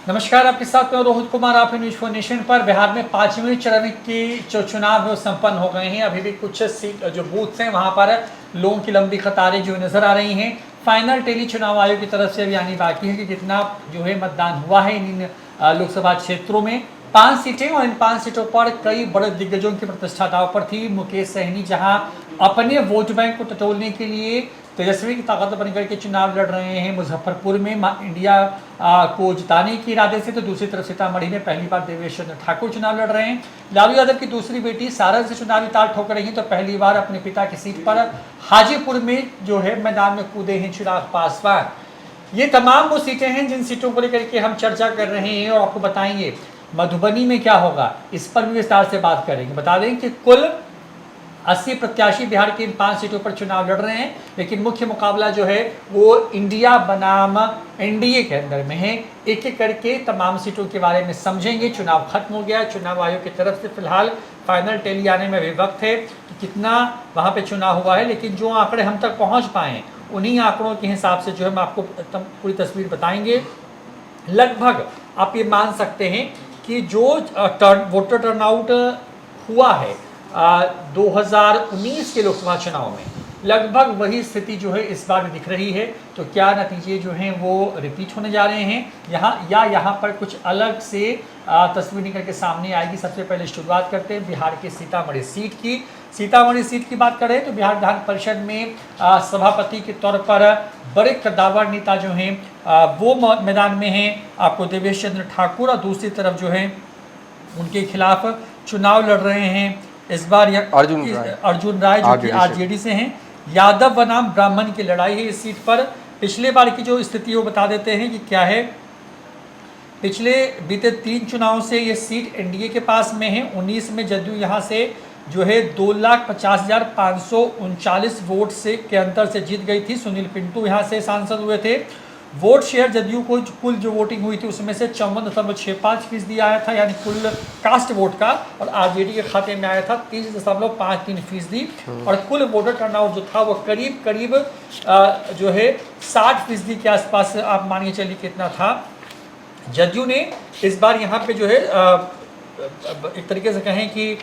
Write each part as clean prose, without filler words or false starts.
नमस्कार, आपके साथ में रोहित कुमार। आप न्यूज फॉर नेशन पर। बिहार में 5वें चरण की जो चुनाव है वो संपन्न हो गए हैं। अभी भी कुछ सीट जो बूथ्स हैं वहां पर लोगों की लंबी कतारें जो नजर आ रही हैं। फाइनल टेली चुनाव आयोग की तरफ से अभी आनी बाकी है कि कितना जो है मतदान हुआ है इन लोकसभा क्षेत्रों में। 5 सीटें और इन 5 सीटों पर कई बड़े दिग्गजों की प्रतिष्ठा दांव पर थी। मुकेश सहनी जहां अपने वोट बैंक को टटोलने के लिए तेजस्वी की ताकत बनकर के चुनाव लड़ रहे हैं मुजफ्फरपुर में इंडिया को जिताने के इरादे से, तो दूसरी तरफ सीतामढ़ी में पहली बार देवेश चंद्र ठाकुर चुनाव लड़ रहे हैं। लालू यादव की दूसरी बेटी सारण से चुनावी ताल ठोक रही है, तो पहली बार अपने पिता की सीट पर हाजीपुर में जो है मैदान में कूदे हैं चिराग पासवान। ये तमाम वो सीटें हैं जिन सीटों को लेकर के हम चर्चा कर रहे हैं और आपको बताएंगे मधुबनी में क्या होगा, इस पर भी विस्तार से बात करेंगे। बता दें कि कुल 80 प्रत्याशी बिहार की इन 5 सीटों पर चुनाव लड़ रहे हैं, लेकिन मुख्य मुकाबला जो है वो इंडिया बनाम एनडीए के अंदर में है। एक एक करके तमाम सीटों के बारे में समझेंगे। चुनाव खत्म हो गया, चुनाव आयोग की तरफ से फिलहाल फाइनल टेली आने में भी वक्त है कि कितना वहाँ पे चुनाव हुआ है, लेकिन जो आंकड़े हम तक पहुँच पाए उन्हीं आंकड़ों के हिसाब से जो है हम आपको पूरी तस्वीर बताएंगे। लगभग आप ये मान सकते हैं कि जो वोटर टर्नआउट हुआ है 2019 के लोकसभा चुनाव में, लगभग वही स्थिति जो है इस बार दिख रही है। तो क्या नतीजे जो हैं वो रिपीट होने जा रहे हैं यहाँ पर कुछ अलग से तस्वीर निकल के सामने आएगी। सबसे पहले शुरुआत करते हैं बिहार के सीतामढ़ी सीट की। सीतामढ़ी सीट की बात करें तो बिहार विधान परिषद में सभापति के तौर पर बड़े कद्दावर नेता जो हैं वो मैदान में हैं, आपको देवेश चंद्र ठाकुर, और दूसरी तरफ जो है उनके खिलाफ चुनाव लड़ रहे हैं इस बार अर्जुन राय जो कि आरजेडी से हैं। यादव बनाम ब्राह्मण की लड़ाई है इस सीट पर। पिछले बार की जो स्थिति वो बता देते हैं कि क्या है। पिछले बीते 3 चुनावों से ये सीट एनडीए के पास में है। 19 में जदयू यहाँ से जो है 2,50,539 वोट से के अंतर से जीत गई थी। सुनील पिंटू यहाँ से सांसद हुए थे। वोट शेयर जदयू को कुल जो वोटिंग हुई थी उसमें से 54.65% आया था, यानी कुल कास्ट वोट का, और आरजेडी के खाते में आया था 30.53%। और कुल वोटर टर्नआउट जो था वो करीब करीब जो है 60% के आसपास आप मानिए चलिए कितना था। जदयू ने इस बार यहाँ पे जो है एक तरीके से कहें कि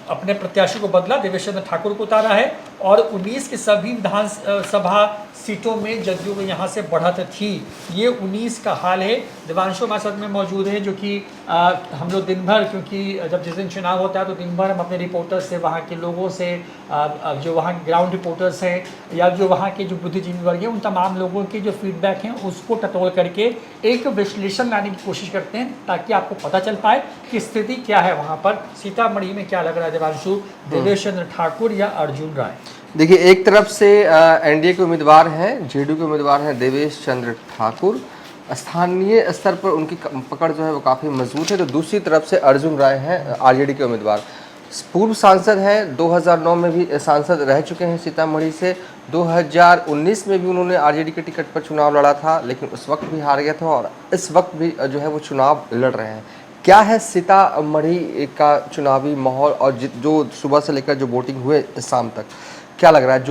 अपने प्रत्याशी को बदला, देवेश चंद्र ठाकुर को उतारा है, और 19 की सभी विधानसभा सीटों में जदयू में यहाँ से बढ़त थी। ये 19 का हाल है। दिवांशु हमारे साथ में मौजूद है जो कि हम लोग दिन भर, क्योंकि जब जिस दिन चुनाव होता है तो दिन भर हम अपने रिपोर्टर्स से, वहाँ के लोगों से, जो वहाँ ग्राउंड रिपोर्टर्स हैं या जो वहाँ के जो बुद्धिजीवी वर्ग हैं, उन तमाम लोगों के जो फीडबैक हैं उसको टटोल करके एक विश्लेषण लाने की कोशिश करते हैं ताकि आपको पता चल पाए कि स्थिति क्या है वहाँ पर। सीतामढ़ी में क्या लग रहा है देवांशु, देवेश चंद्र ठाकुर या अर्जुन राय? देखिए, एक तरफ से एनडीए के उम्मीदवार हैं, जेडीयू के उम्मीदवार हैं देवेश चंद्र ठाकुर, स्थानीय स्तर पर उनकी पकड़ जो है वो काफ़ी मजबूत है। तो दूसरी तरफ से अर्जुन राय हैं, आरजेडी के उम्मीदवार, पूर्व सांसद हैं, 2009 में भी सांसद रह चुके हैं सीतामढ़ी से। 2019 में भी उन्होंने आरजेडी के टिकट पर चुनाव लड़ा था, लेकिन उस वक्त भी हार गया था, और इस वक्त भी जो है वो चुनाव लड़ रहे हैं। क्या है सीतामढ़ी का चुनावी माहौल, और जो सुबह से लेकर जो वोटिंग हुए शाम तक, क्या लग रहा है?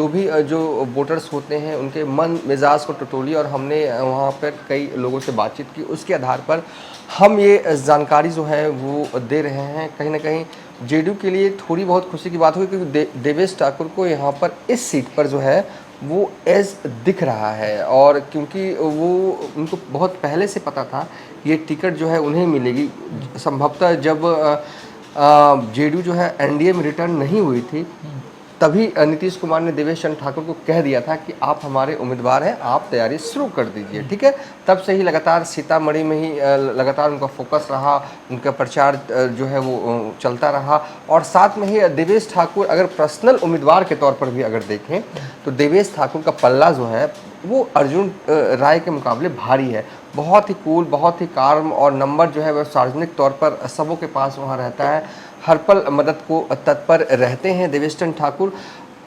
जो वोटर्स होते हैं उनके मन मिजाज को टटोली, और हमने वहाँ पर कई लोगों से बातचीत की, उसके आधार पर हम ये जानकारी जो है वो दे रहे हैं। कहीं ना कहीं जेडीयू के लिए थोड़ी बहुत खुशी की बात हुई, क्योंकि देवेश ठाकुर को यहाँ पर इस सीट पर जो है वो एज दिख रहा है, और क्योंकि वो उनको बहुत पहले से पता था ये टिकट जो है उन्हें मिलेगी। संभवतः जब जेडीयू जो है एनडीए में रिटर्न नहीं हुई थी, तभी नीतीश कुमार ने देवेश चंद्र ठाकुर को कह दिया था कि आप हमारे उम्मीदवार हैं, आप तैयारी शुरू कर दीजिए, ठीक है। तब से ही लगातार सीतामढ़ी में ही लगातार उनका फोकस रहा, उनका प्रचार जो है वो चलता रहा। और साथ में ही देवेश ठाकुर अगर पर्सनल उम्मीदवार के तौर पर भी अगर देखें तो देवेश ठाकुर का पल्ला जो है वो अर्जुन राय के मुकाबले भारी है। बहुत ही कूल, बहुत ही कार्म, और नंबर जो है वह सार्वजनिक तौर पर सबों के पास वहाँ रहता है, हर पल मदद को तत्पर रहते हैं देवेश चंद्र ठाकुर।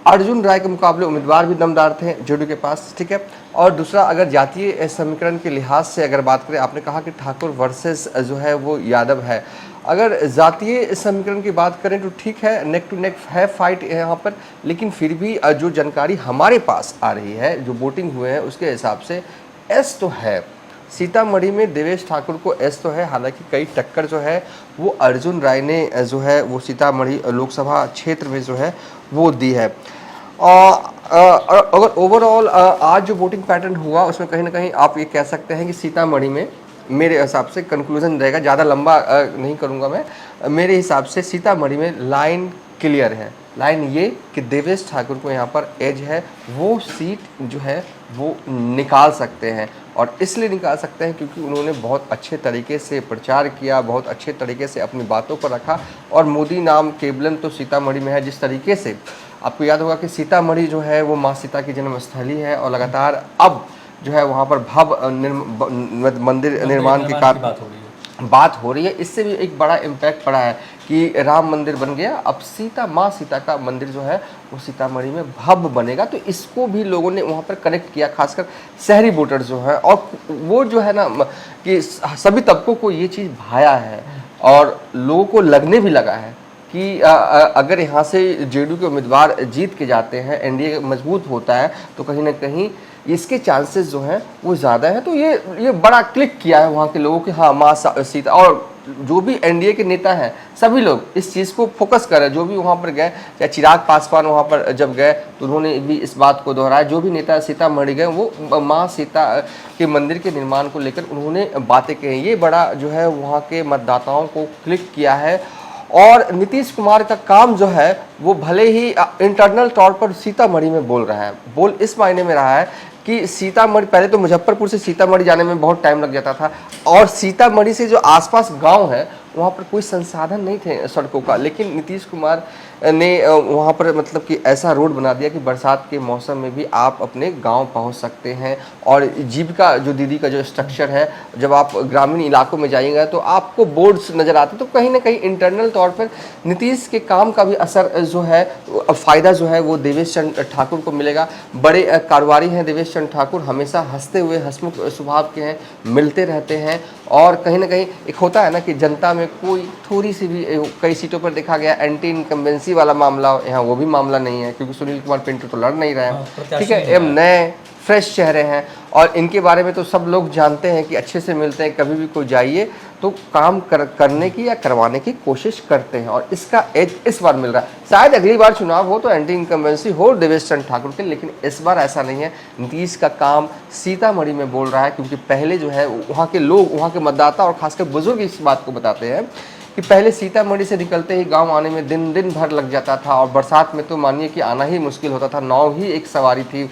अर्जुन राय के मुकाबले उम्मीदवार भी दमदार थे जेडीयू के पास, ठीक है। और दूसरा, अगर जातीय समीकरण के लिहाज से अगर बात करें, आपने कहा कि ठाकुर वर्सेस जो है वो यादव है। अगर जातीय समीकरण की बात करें तो ठीक है, नेक टू नेक है फाइट यहाँ पर, लेकिन फिर भी जो जानकारी हमारे पास आ रही है, जो वोटिंग हुए हैं उसके हिसाब से एस तो है। सीतामढ़ी में देवेश ठाकुर को एज तो है, हालांकि कई टक्कर जो है वो अर्जुन राय ने जो है वो सीतामढ़ी लोकसभा क्षेत्र में जो है वो दी है। अगर ओवरऑल आज जो वोटिंग पैटर्न हुआ उसमें कहीं ना कहीं आप ये कह सकते हैं कि सीतामढ़ी में मेरे हिसाब से कंक्लूजन रहेगा, ज़्यादा लंबा नहीं करूँगा मैं, मेरे हिसाब से सीतामढ़ी में लाइन क्लियर है। लाइन ये कि देवेश ठाकुर को यहाँ पर एज है, वो सीट जो है वो निकाल सकते हैं। और इसलिए निकाल सकते हैं क्योंकि उन्होंने बहुत अच्छे तरीके से प्रचार किया, बहुत अच्छे तरीके से अपनी बातों पर रखा। और मोदी नाम केवलन तो सीतामढ़ी में है। जिस तरीके से आपको याद होगा कि सीतामढ़ी जो है वो माँ सीता की जन्मस्थली है और लगातार अब जो है वहाँ पर भव्य मंदिर निर्माण की बात हो रही है। इससे भी एक बड़ा इम्पैक्ट पड़ा है कि राम मंदिर बन गया, अब माँ सीता का मंदिर जो है वो सीतामढ़ी में भव्य बनेगा। तो इसको भी लोगों ने वहाँ पर कनेक्ट किया, खासकर शहरी वोटर्स जो है, और वो जो है ना कि सभी तबकों को ये चीज़ भाया है और लोगों को लगने भी लगा है कि अगर यहाँ से जेडीयू के उम्मीदवार जीत के जाते हैं, एनडीए मजबूत होता है, तो कहीं ना कहीं इसके चांसेस जो हैं वो ज़्यादा है। तो ये बड़ा क्लिक किया है वहाँ के लोगों के, हाँ माँ सीता। और जो भी एनडीए के नेता हैं सभी लोग इस चीज़ को फोकस कर रहे हैं। जो भी वहाँ पर गए, चाहे चिराग पासवान वहाँ पर जब गए तो उन्होंने भी इस बात को दोहराया। जो भी नेता सीतामढ़ी गए वो माँ सीता के मंदिर के निर्माण को लेकर उन्होंने बातें कही। ये बड़ा जो है वहाँ के मतदाताओं को क्लिक किया है। और नीतीश कुमार का काम जो है वो भले ही इंटरनल तौर पर सीतामढ़ी में बोल रहा है, बोल इस मायने में रहा है कि सीतामढ़ी, पहले तो मुजफ्फरपुर से सीतामढ़ी जाने में बहुत टाइम लग जाता था और सीतामढ़ी से जो आसपास गांव है वहाँ पर कोई संसाधन नहीं थे सड़कों का, लेकिन नीतीश कुमार ने वहाँ पर मतलब कि ऐसा रोड बना दिया कि बरसात के मौसम में भी आप अपने गांव पहुँच सकते हैं। और जीविका जो दीदी का जो स्ट्रक्चर है, जब आप ग्रामीण इलाकों में जाइएगा तो आपको बोर्ड्स नज़र आते, तो कहीं ना कहीं इंटरनल तौर पर नीतीश के काम का भी असर जो है, फ़ायदा जो है वो देवेश चंद्र ठाकुर को मिलेगा। बड़े कारोबारी हैं देवेश चंद्र ठाकुर, हमेशा हंसते हुए हंसमुख स्वभाव के हैं, मिलते रहते हैं। और कहीं ना कहीं एक होता है ना कि जनता में कोई थोड़ी सी भी, कई सीटों पर देखा गया एंटी इनकम्बेंसी वाला मामला, यहाँ वो भी मामला नहीं है क्योंकि सुनील कुमार पिंटू तो लड़ नहीं रहे हैं, ठीक है। एम नए फ्रेश चेहरे हैं और इनके बारे में तो सब लोग जानते हैं कि अच्छे से मिलते हैं, कभी भी कोई जाइए तो काम करने की या करवाने की कोशिश करते हैं। और इसका एज इस बार मिल रहा है। शायद अगली बार चुनाव हो तो एंटी इनकम्बेंसी हो देवेश चंद्र ठाकुर के, लेकिन इस बार ऐसा नहीं है। नीतीश का काम सीतामढ़ी में बोल रहा है क्योंकि पहले जो है वहाँ के लोग, वहाँ के मतदाता और खासकर बुजुर्ग इस बात को बताते हैं कि पहले सीतामढ़ी से निकलते ही गांव आने में दिन भर लग जाता था और बरसात में तो मानिए कि आना ही मुश्किल होता था, नाव ही एक सवारी थी।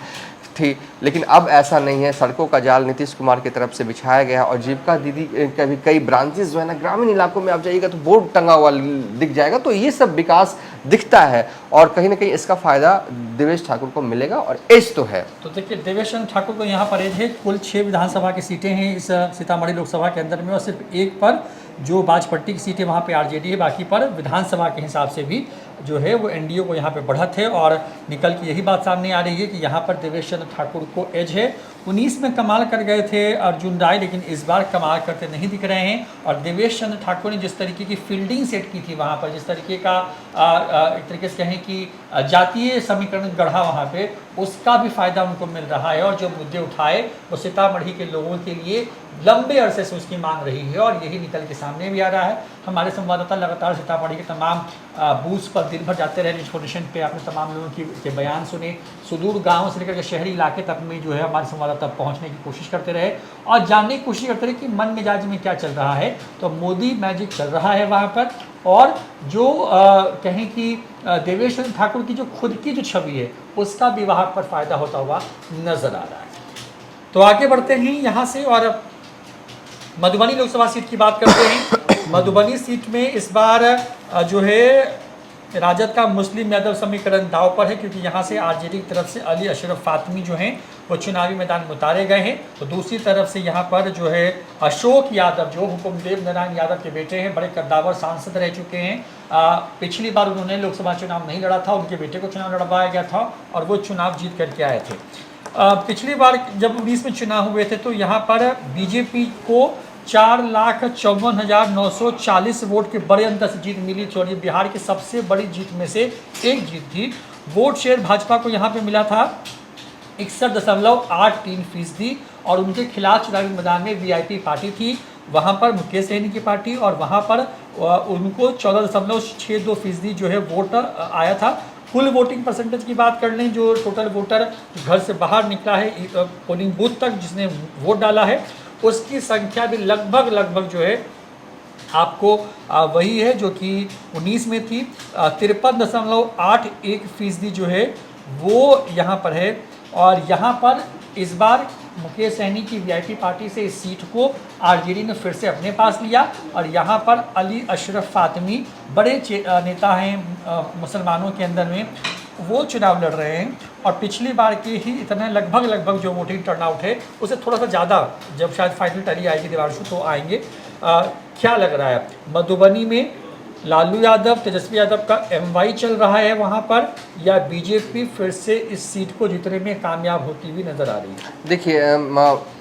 लेकिन अब ऐसा नहीं है। सड़कों का जाल नीतीश कुमार की तरफ से बिछाया गया और जीविका दीदी के भी कई ब्रांचेस जो है ना, ग्रामीण इलाकों में आप जाइएगा तो बोर्ड टंगा हुआ दिख जाएगा। तो ये सब विकास दिखता है और कहीं ना कहीं इसका फायदा देवेश ठाकुर को मिलेगा और एज तो है। तो देखिए देवेश चंद्र ठाकुर को यहाँ पर एज है। कुल 6 विधानसभा की सीटें हैं इस सीतामढ़ी लोकसभा के अंदर में और सिर्फ एक पर जो बाजपट्टी की सीट है वहाँ पे आरजेडी है, बाकी पर विधानसभा के हिसाब से भी जो है वो एनडीए को यहाँ पे बढ़त है। और निकल के यही बात सामने आ रही है कि यहाँ पर देवेश चंद्र ठाकुर को एज है। 19 में कमाल कर गए थे अर्जुन राय, लेकिन इस बार कमाल करते नहीं दिख रहे हैं। और देवेश चंद्र ठाकुर ने जिस तरीके की फील्डिंग सेट की थी वहाँ पर, जिस तरीके का एक तरीके से कहें कि जातीय समीकरण गढ़ा वहाँ पे, उसका भी फायदा उनको मिल रहा है। और जो मुद्दे उठाए वो सीतामढ़ी के लोगों के लिए लंबे अरसे से उसकी मांग रही है और यही निकल के सामने भी आ रहा है। हमारे संवाददाता लगातार सीतामढ़ी के तमाम बूथ्स पर दिन भर जाते रहे, इन्फॉर्मेशन पे आपने तमाम लोगों के बयान सुने, सुदूर गाँव से लेकर के शहरी इलाके तक में जो है हमारे संवाददाता पहुँचने की कोशिश करते रहे और जानने की कोशिश करते रहे कि मन मिजाज में क्या चल रहा है। तो मोदी मैजिक चल रहा है वहाँ पर और जो कहें कि देवेश चंद्र ठाकुर की जो खुद की जो छवि है उसका भी वहाँ पर फायदा होता हुआ नजर आ रहा है। तो आगे बढ़ते हैं यहाँ से और मधुबनी लोकसभा सीट की बात करते हैं। मधुबनी सीट में इस बार जो है राजद का मुस्लिम यादव समीकरण दाव पर है क्योंकि यहाँ से आरजेडी की तरफ से अली अशरफ फातमी जो हैं वो चुनावी मैदान में उतारे गए हैं। तो दूसरी तरफ से यहाँ पर जो है अशोक यादव जो हुकुमदेव नारायण यादव के बेटे हैं, बड़े कद्दावर सांसद रह चुके हैं। पिछली बार उन्होंने लोकसभा चुनाव नहीं लड़ा था, उनके बेटे को चुनाव लड़वाया गया था और वो चुनाव जीत करके आए थे। पिछली बार जब 19 में चुनाव हुए थे तो यहाँ पर बीजेपी को 4,54,940 वोट के बड़े अंतर से जीत मिली थी और ये बिहार की सबसे बड़ी जीत में से एक जीत थी। वोट शेयर भाजपा को यहाँ पे मिला था 61.83% और उनके खिलाफ चुनावी मैदान में वीआईपी पार्टी थी, वहाँ पर मुकेश सहनी की पार्टी, और वहाँ पर उनको 14.62% जो है वोट आया था। कुल वोटिंग परसेंटेज की बात कर लें, जो टोटल वोटर घर से बाहर निकला है पोलिंग बूथ तक जिसने वोट डाला है, उसकी संख्या भी लगभग जो है आपको वही है जो कि 19 में थी। 53.81% जो है वो यहाँ पर है। और यहाँ पर इस बार मुकेश सहनी की वीआईपी पार्टी से इस सीट को आरजेडी ने फिर से अपने पास लिया, और यहाँ पर अली अशरफ फातमी बड़े नेता हैं मुसलमानों के अंदर में, वो चुनाव लड़ रहे हैं। और पिछली बार के ही इतना लगभग जो वोटिंग टर्नआउट है उससे थोड़ा सा ज़्यादा, जब शायद फाइनल टैली आएगी देवांशु तो आएंगे। क्या लग रहा है मधुबनी में लालू यादव, तेजस्वी यादव का एमवाई चल रहा है वहाँ पर, या बीजेपी फिर से इस सीट को जीतने में कामयाब होती हुई नजर आ रही है? देखिए,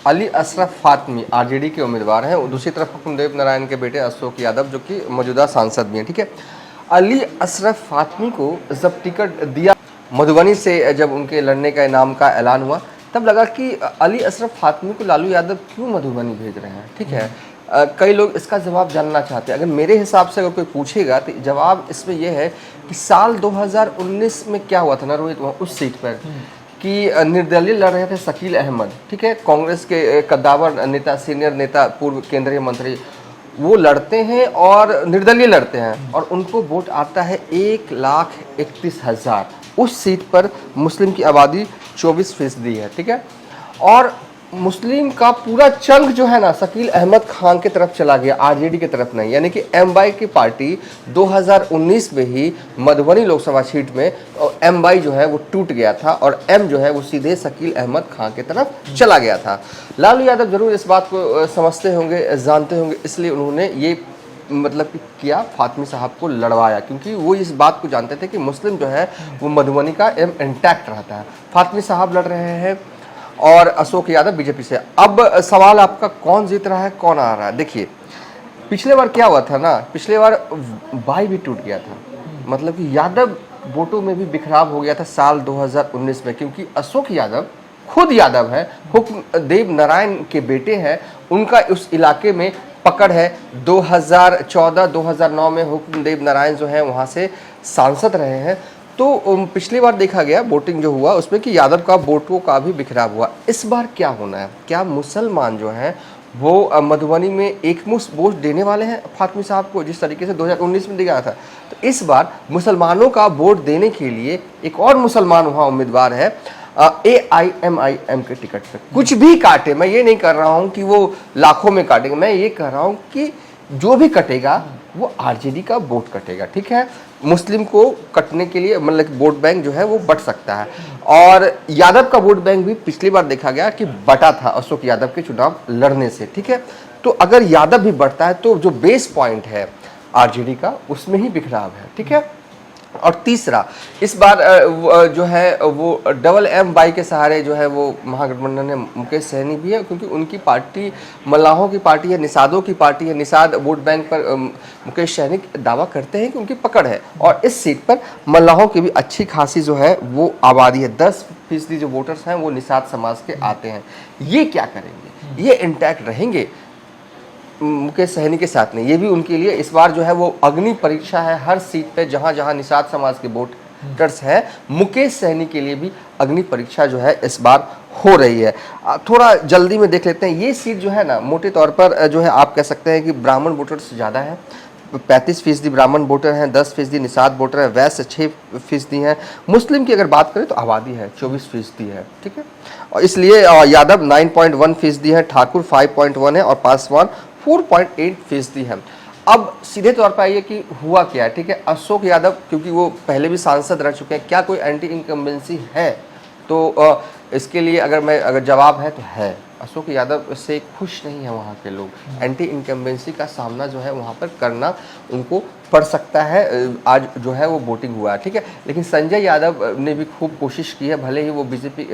अली अशरफ फातमी आरजेडी के उम्मीदवार हैं, और दूसरी तरफ हुकुमदेव नारायण के बेटे अशोक यादव जो कि मौजूदा सांसद भी हैं, ठीक है। अली अशरफ फातमी को जब टिकट दिया मधुबनी से, जब उनके लड़ने का नाम का ऐलान हुआ, तब लगा कि अली अशरफ फातमी को लालू यादव क्यों मधुबनी भेज रहे हैं, ठीक है। कई लोग इसका जवाब जानना चाहते हैं। अगर मेरे हिसाब से अगर कोई पूछेगा तो जवाब इसमें यह है कि साल 2019 में क्या हुआ था ना रोहित, उस सीट पर कि निर्दलीय लड़ रहे थे शकील अहमद, ठीक है, कांग्रेस के कद्दावर नेता, सीनियर नेता, पूर्व केंद्रीय मंत्री, वो लड़ते हैं और निर्दलीय लड़ते हैं, और उनको वोट आता है 1,31,000। उस सीट पर मुस्लिम की आबादी 24% है, ठीक है। और मुस्लिम का पूरा चंक जो है ना शकील अहमद खान की तरफ चला गया, आरजेडी की तरफ नहीं। यानी कि एमवाई की पार्टी 2019 में ही मधुबनी लोकसभा सीट में एमवाई जो है वो टूट गया था, और एम जो है वो सीधे शकील अहमद खान की तरफ चला गया था। लालू यादव जरूर इस बात को समझते होंगे, जानते होंगे, इसलिए उन्होंने ये मतलब कि किया, फातमी साहब को लड़वाया, क्योंकि वो इस बात को जानते थे कि मुस्लिम जो है वो मधुबनी का एम इंटैक्ट रहता है। फातमी साहब लड़ रहे हैं और अशोक यादव बीजेपी से। अब सवाल आपका कौन जीत रहा है, कौन आ रहा है? देखिए, पिछले बार क्या हुआ था ना, पिछले बार बाई भी टूट गया था, मतलब कि यादव वोटों में भी बिखराव हो गया था साल 2019 में, क्योंकि अशोक यादव खुद यादव है, हुकुमदेव नारायण के बेटे हैं, उनका उस इलाके में पकड़ है। 2014-2009 में हुकुमदेव नारायण जो है वहाँ से सांसद रहे हैं। तो पिछली बार देखा गया वोटिंग जो हुआ उसमें कि यादव का वोटों का भी बिखराव हुआ। इस बार क्या होना है, क्या मुसलमान जो हैं वो मधुबनी में एक मुश्त वोट देने वाले हैं फातमी साहब को, जिस तरीके से 2019 में दिया था? तो इस बार मुसलमानों का वोट देने के लिए एक और मुसलमान वहाँ उम्मीदवार है AIMIM के टिकट पर। कुछ भी काटे, मैं ये नहीं कर रहा हूँ कि वो लाखों में काटेंगे, मैं ये कह रहा हूँ कि जो भी कटेगा वो आरजेडी का वोट कटेगा, ठीक है। मुस्लिम को कटने के लिए मतलब वोट बैंक जो है वो बट सकता है। और यादव का वोट बैंक भी पिछली बार देखा गया कि बटा था अशोक यादव के चुनाव लड़ने से, ठीक है। तो अगर यादव भी बढ़ता है तो जो बेस पॉइंट है आरजेडी का उसमें ही बिखराव है, ठीक है। और तीसरा, इस बार जो है वो डबल एम वाई के सहारे जो है वो महागठबंधन में मुकेश सहनी भी है, क्योंकि उनकी पार्टी मल्लाहों की पार्टी है, निषादों की पार्टी है। निषाद वोट बैंक पर मुकेश सहनी दावा करते हैं कि उनकी पकड़ है, और इस सीट पर मल्लाहों की भी अच्छी खासी जो है वो आबादी है। 10% जो वोटर्स हैं वो निषाद समाज के आते हैं। ये क्या करेंगे, ये इंटैक्ट रहेंगे मुकेश सहनी के साथ नहीं। ये भी उनके लिए इस बार जो है वो अग्नि परीक्षा है। हर सीट पे जहाँ जहाँ निषाद समाज के वोटर्स हैं, मुकेश सहनी के लिए भी अग्नि परीक्षा जो है इस बार हो रही है। थोड़ा जल्दी में देख लेते हैं। ये सीट जो है ना मोटे तौर पर जो है आप कह सकते हैं कि ब्राह्मण वोटर्स ज़्यादा है। 35% ब्राह्मण वोटर हैं, 10% निषाद वोटर है, वैश्य 6% हैं। मुस्लिम की अगर बात करें तो आबादी है 24% है, ठीक है। और इसलिए यादव 9.1% है, ठाकुर 5.1 है, और पासवान 4.8% है। अब सीधे तौर पर आइए कि हुआ क्या है, ठीक है। अशोक यादव क्योंकि वो पहले भी सांसद रह चुके हैं, क्या कोई एंटी इनकम्बेंसी है? तो इसके लिए अगर जवाब है तो है। अशोक यादव से खुश नहीं है वहाँ के लोग। एंटी इनकम्बेंसी का सामना जो है वहाँ पर करना उनको पड़ सकता है। आज जो है वो वोटिंग हुआ है, ठीक है। लेकिन संजय यादव ने भी खूब कोशिश की है, भले ही वो बीजेपी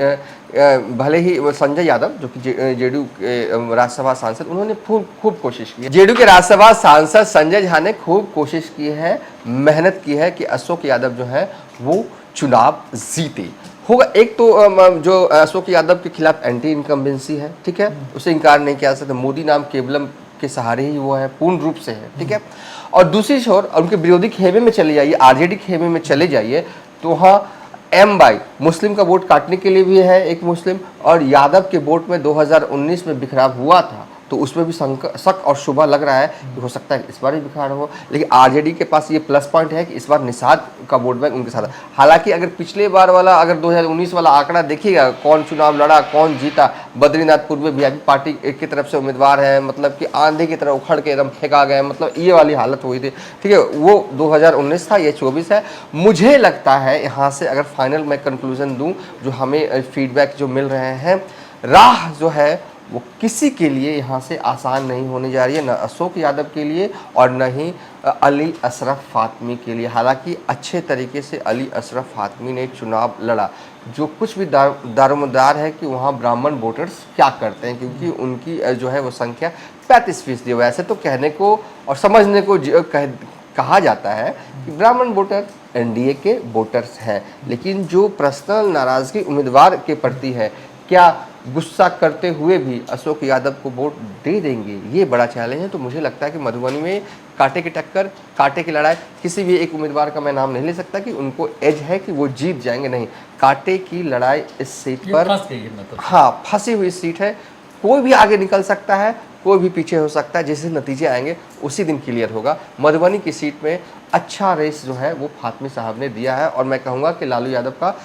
भले ही वो संजय यादव जो कि जेडीयू के राज्यसभा सांसद, उन्होंने खूब कोशिश की है। जेडीयू के राज्यसभा सांसद संजय झा ने खूब कोशिश की है, मेहनत की है कि अशोक यादव जो है वो चुनाव जीते। होगा। एक तो जो अशोक यादव के खिलाफ एंटी इनकम्बेंसी है, ठीक है, उसे इनकार नहीं किया जा सकता। मोदी नाम केवलम के सहारे ही वो है, पूर्ण रूप से है, ठीक है। और दूसरी ओर उनके विरोधी खेमे में चले जाइए, आरजेडी खेमे में चले जाइए, तो वहाँ एम बाई मुस्लिम का वोट काटने के लिए भी है एक मुस्लिम, और यादव के वोट में 2019 में बिखराव हुआ था, तो उसमें भी शक और शुबा लग रहा है कि हो सकता है इस बार भी बिखराव हो। लेकिन आरजेडी के पास ये प्लस पॉइंट है कि इस बार निषाद का वोट बैंक उनके साथ है। हालांकि अगर पिछले बार वाला, अगर 2019 वाला आंकड़ा देखिएगा, कौन चुनाव लड़ा, कौन जीता, बद्रीनाथपुर में वीआईपी पार्टी की तरफ से उम्मीदवार है, मतलब कि आंधी की तरह उखड़ के एकदम फेंका गया, मतलब ये वाली हालत हुई थी, ठीक है। वो 2019 था, ये 24 है। मुझे लगता है यहाँ से अगर फाइनल मैं कंक्लूजन दूँ, जो हमें फीडबैक जो मिल रहे हैं, राह जो है वो किसी के लिए यहाँ से आसान नहीं होने जा रही है, न अशोक यादव के लिए और न ही अली अशरफ फातमी के लिए। हालांकि अच्छे तरीके से अली अशरफ फातमी ने चुनाव लड़ा। जो कुछ भी दारोमदार है कि वहाँ ब्राह्मण वोटर्स क्या करते हैं, क्योंकि उनकी जो है वो संख्या 35% है। वैसे तो कहने को और समझने को कहा जाता है कि ब्राह्मण वोटर एनडीए के वोटर्स हैं, लेकिन जो पर्सनल नाराज़गी उम्मीदवार के प्रति है, क्या गुस्सा करते हुए भी अशोक यादव को वोट दे देंगे, ये बड़ा चैलेंज है। तो मुझे लगता है कि मधुबनी में कांटे की टक्कर, कांटे की लड़ाई, किसी भी एक उम्मीदवार का मैं नाम नहीं ले सकता कि उनको एज है कि वो जीत जाएंगे, नहीं, कांटे की लड़ाई इस सीट पर, हाँ, फंसी हुई सीट है। कोई भी आगे निकल सकता है, कोई भी पीछे हो सकता है, जैसे नतीजे आएंगे उसी दिन क्लियर होगा। मधुबनी की सीट में अच्छा रेस जो है वो फातमी साहब ने दिया है, और मैं कहूँगा कि लालू यादव का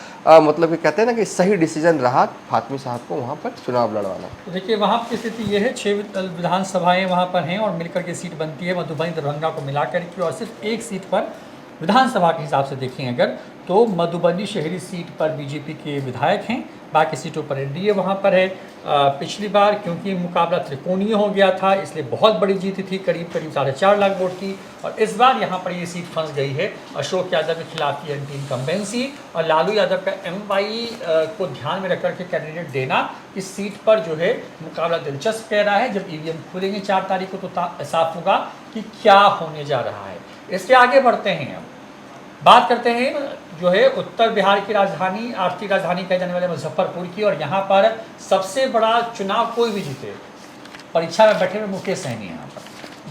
मतलब कि कहते हैं ना कि सही डिसीजन रहा फातमी साहब को वहाँ पर चुनाव लड़वाना। तो देखिए वहाँ की स्थिति ये है, 6 विधानसभाएँ वहाँ पर हैं और मिलकर के सीट बनती है मधुबनी दरभंगा को मिलाकर की, और सिर्फ एक सीट पर विधानसभा के हिसाब से देखें अगर, तो मधुबनी शहरी सीट पर बीजेपी के विधायक हैं, बाकी सीटों पर एनडीए वहाँ पर है। पिछली बार क्योंकि मुकाबला त्रिकोणीय हो गया था, इसलिए बहुत बड़ी जीत थी, करीब 4.5 लाख वोट की, और इस बार यहाँ पर ये सीट फंस गई है। अशोक यादव के खिलाफ की एंटी इनकम्बेंसी और लालू यादव का एमवाई को ध्यान में रखकर के कैंडिडेट देना, इस सीट पर जो है मुकाबला दिलचस्प कह रहा है। जब ईवीएम खुलेंगे 4 तारीख को तो साफ होगा कि क्या होने जा रहा है। इसके आगे बढ़ते हैं, अब बात करते हैं जो है उत्तर बिहार की राजधानी, आर्थिक राजधानी कहे जाने वाले मुजफ्फरपुर की, और यहाँ पर सबसे बड़ा चुनाव कोई भी जीते, परीक्षा में बैठे हुए मुकेश सहनी यहाँ पर।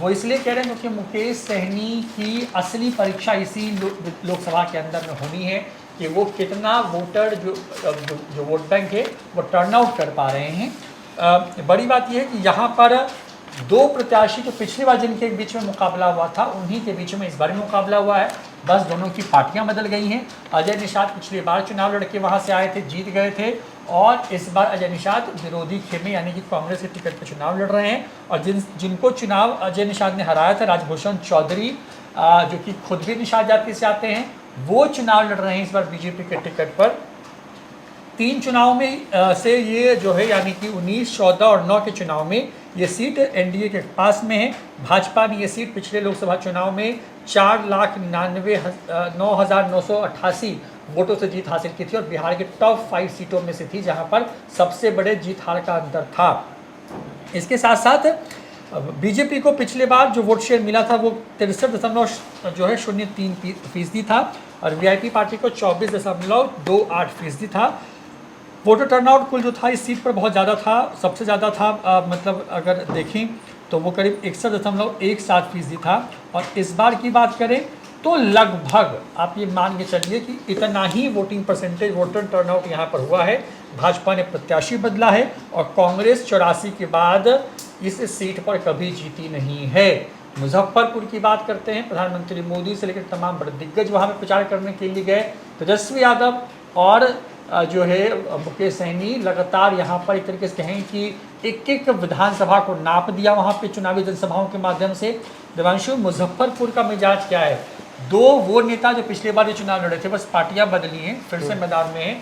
वो इसलिए कह रहे हैं क्योंकि मुकेश सहनी की असली परीक्षा इसी लोकसभा के अंदर में होनी है कि वो कितना वोटर जो वोट बैंक है वो टर्न आउट कर पा रहे हैं। बड़ी बात यह है कि यहाँ पर 2 प्रत्याशी जो पिछली बार जिनके बीच में मुकाबला हुआ था, उन्हीं के बीच में इस बार भी मुकाबला हुआ है, बस दोनों की पार्टियां बदल गई हैं। अजय निषाद पिछली बार चुनाव लड़के वहां से आए थे, जीत गए थे, और इस बार अजय निषाद विरोधी खेमे यानी कि कांग्रेस के टिकट पर चुनाव लड़ रहे हैं। और जिनको चुनाव अजय निषाद ने हराया था, राजभूषण चौधरी जो कि खुद भी निषाद जाति से आते हैं, वो चुनाव लड़ रहे हैं इस बार बीजेपी के टिकट पर। 3 चुनाव में से ये जो है यानी कि 19, 14 और 9 के चुनाव में ये सीट एनडीए के पास में है। भाजपा ने ये सीट पिछले लोकसभा चुनाव में 4,99,988 वोटों से जीत हासिल की थी, और बिहार के टॉप 5 सीटों में से थी जहां पर सबसे बड़े जीत हार का अंतर था। इसके साथ साथ बीजेपी को पिछले बार जो वोट शेयर मिला था वो 63.03% था, और वीआईपी पार्टी को 24.28% था। वोटर टर्नआउट कुल जो था इस सीट पर बहुत ज़्यादा था, सबसे ज़्यादा था, मतलब अगर देखें तो वो करीब 61.17% था। और इस बार की बात करें तो लगभग आप ये मान के चलिए कि इतना ही वोटिंग परसेंटेज, वोटर टर्नआउट यहाँ पर हुआ है। भाजपा ने प्रत्याशी बदला है, और कांग्रेस 84 के बाद इस सीट पर कभी जीती नहीं है। मुजफ्फरपुर की बात करते हैं, प्रधानमंत्री मोदी से लेकर तमाम बड़े दिग्गज वहाँ पर प्रचार करने के लिए गए। तेजस्वी यादव और जो है मुकेश सहनी लगातार यहाँ पर एक तरीके से कहें कि एक विधानसभा को नाप दिया वहाँ पे चुनावी जनसभाओं के माध्यम से। देवांशु, मुजफ्फरपुर का मिजाज क्या है? 2 वो नेता जो पिछले बार ये चुनाव लड़े थे, बस पार्टियां बदली हैं, फिर से मैदान में है।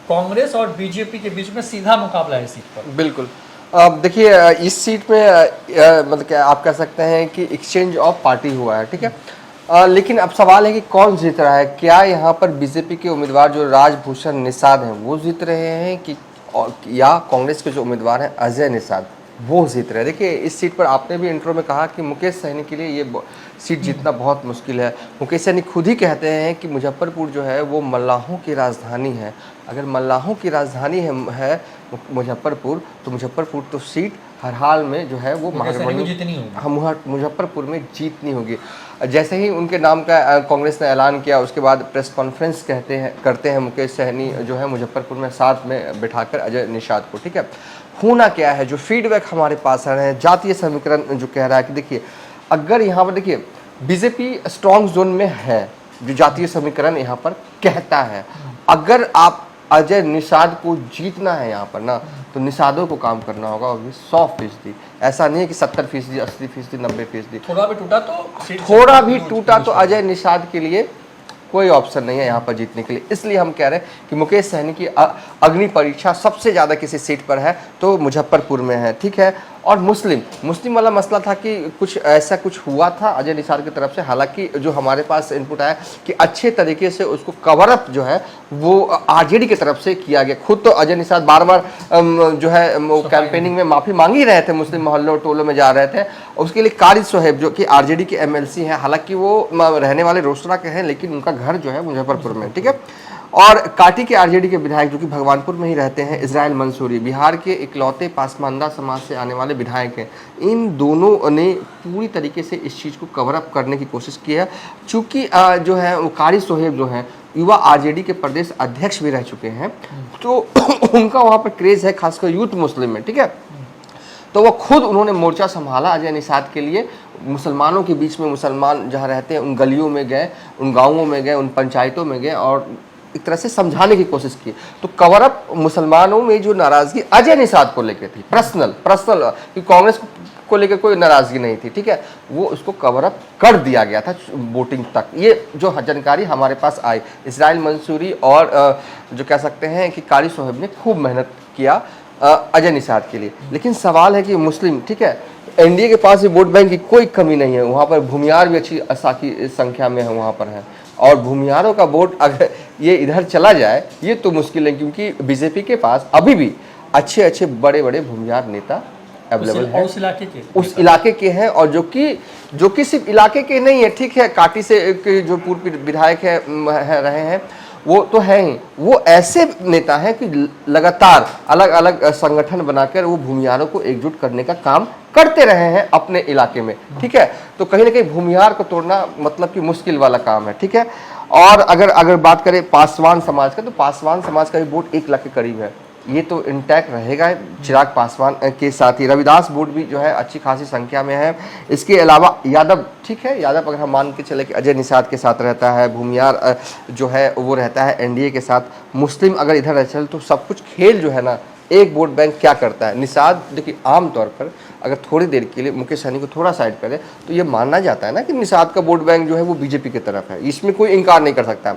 कांग्रेस और बीजेपी के बीच में सीधा मुकाबला है इस सीट पर। बिल्कुल। अब देखिए इस सीट में मतलब क्या आप कह सकते हैं कि एक्सचेंज ऑफ पार्टी हुआ है, ठीक है। लेकिन अब सवाल है कि कौन जीत रहा है? क्या यहाँ पर बीजेपी के उम्मीदवार जो राजभूषण निषाद हैं वो जीत रहे हैं कि या कांग्रेस के जो उम्मीदवार हैं अजय निषाद वो जीत रहे हैं। देखिए इस सीट पर आपने भी इंट्रो में कहा कि मुकेश सहनी के लिए ये सीट जीतना बहुत मुश्किल है। मुकेश सहनी खुद ही कहते हैं कि मुजफ्फरपुर जो है वो मल्लाहों की राजधानी है। अगर मल्लाहों की राजधानी है मुजफ्फरपुर, तो मुजफ्फरपुर तो सीट हर हाल में जो है वो मुजफ्फरपुर में जीतनी होगी। जैसे ही उनके नाम का कांग्रेस ने ऐलान किया, उसके बाद प्रेस कॉन्फ्रेंस करते हैं मुकेश सहनी जो है मुजफ्फरपुर में साथ में बिठाकर अजय निषाद को। ठीक है, होना क्या है, जो फीडबैक हमारे पास आ रहे हैं, जातीय समीकरण जो कह रहा है कि देखिए अगर यहाँ पर देखिए बीजेपी स्ट्रॉन्ग जोन में है, जो जातीय समीकरण यहाँ पर कहता है, अगर आप अजय निषाद को जीतना है यहाँ पर ना, तो निषादों को काम करना होगा और 100%। ऐसा नहीं है कि 70%, 80%, 90%। थोड़ा भी टूटा तो अजय निषाद के लिए कोई ऑप्शन नहीं है यहाँ पर जीतने के लिए। इसलिए हम कह रहे हैं कि मुकेश सहनी की अग्नि परीक्षा सबसे ज़्यादा किसी सीट पर है तो मुजफ्फरपुर में है। ठीक है, और मुस्लिम वाला मसला था कि कुछ ऐसा कुछ हुआ था अजय निषाद की तरफ से। हालांकि जो हमारे पास इनपुट आया कि अच्छे तरीके से उसको कवर अप जो है वो आरजेडी की तरफ से किया गया। खुद तो अजय निषाद बार बार जो है कैंपेनिंग में माफ़ी मांग ही रहे थे, मुस्लिम मोहल्लों टोलों में जा रहे थे। उसके लिए कारी सोहेब जो कि आरजेडी के एमएलसी हैं, हालांकि वो रहने वाले रोसड़ा के हैं लेकिन उनका घर जो है मुजफ्फरपुर में। ठीक है, और काटी के आरजेडी के विधायक जो कि भगवानपुर में ही रहते हैं, इजराइल मंसूरी, बिहार के इकलौते पासमानदा समाज से आने वाले विधायक हैं। इन दोनों ने पूरी तरीके से इस चीज़ को कवर अप करने की कोशिश की है। चूँकि जो है वो कारी सोहेब जो हैं युवा आरजेडी के प्रदेश अध्यक्ष भी रह चुके हैं, तो उनका वहाँ पर क्रेज़ है खासकर यूथ मुस्लिम में। ठीक है, तो वो खुद उन्होंने मोर्चा संभाला अजय निषाद के लिए। मुसलमानों के बीच में, मुसलमान जहाँ रहते हैं उन गलियों में गए, उन गाँवों में गए, उन पंचायतों में गए और एक तरह से समझाने की कोशिश की। तो कवर अप मुसलमानों में जो नाराजगी अजय निषाद को लेकर थी, पर्सनल कि कांग्रेस को लेकर कोई नाराजगी नहीं थी। ठीक है, वो उसको कवर अप कर दिया गया था वोटिंग तक। ये जो जानकारी हमारे पास आई, इजराइल मंसूरी और जो कह सकते हैं कि कारी सोहेब ने खूब मेहनत किया अजय निषाद के लिए। लेकिन सवाल है कि मुस्लिम, ठीक है, एनडीए के पास भी वोट बैंक की कोई कमी नहीं है, वहाँ पर भूमियार भी अच्छी की संख्या में है वहाँ पर है, और भूमियारों का वोट अगर ये इधर चला जाए ये तो मुश्किल है, क्योंकि बीजेपी के पास अभी भी अच्छे अच्छे बड़े बड़े भूमियार नेता अवेलेबल है, उस इलाके के हैं, और जो कि सिर्फ इलाके के नहीं है। ठीक है, काटी से जो पूर्व विधायक रहे हैं वो तो है ही, वो ऐसे नेता हैं कि लगातार अलग अलग संगठन बनाकर वो भूमियारों को एकजुट करने का काम करते रहे हैं अपने इलाके में। ठीक है, तो कहीं ना कहीं भूमियार को तोड़ना मतलब कि मुश्किल वाला काम है। ठीक है, और अगर बात करें पासवान समाज का, तो पासवान समाज का भी वोट 1 लाख के करीब है, ये तो इंटैक्ट रहेगा चिराग पासवान के साथ ही। रविदास वोट भी जो है अच्छी खासी संख्या में है। इसके अलावा यादव, ठीक है, यादव अगर हम मान के चले कि अजय निषाद के साथ रहता है, भूमियार जो है वो रहता है एनडीए के साथ, मुस्लिम अगर इधर रह चले, तो सब कुछ खेल जो है ना, एक वोट बैंक क्या करता है। निषाद देखिए आमतौर पर अगर थोड़ी देर के लिए मुकेश सहनी को थोड़ा साइड करे तो ये मानना जाता है ना कि निषाद का वोट बैंक जो है वो बीजेपी की तरफ है, इसमें कोई इनकार नहीं कर सकता।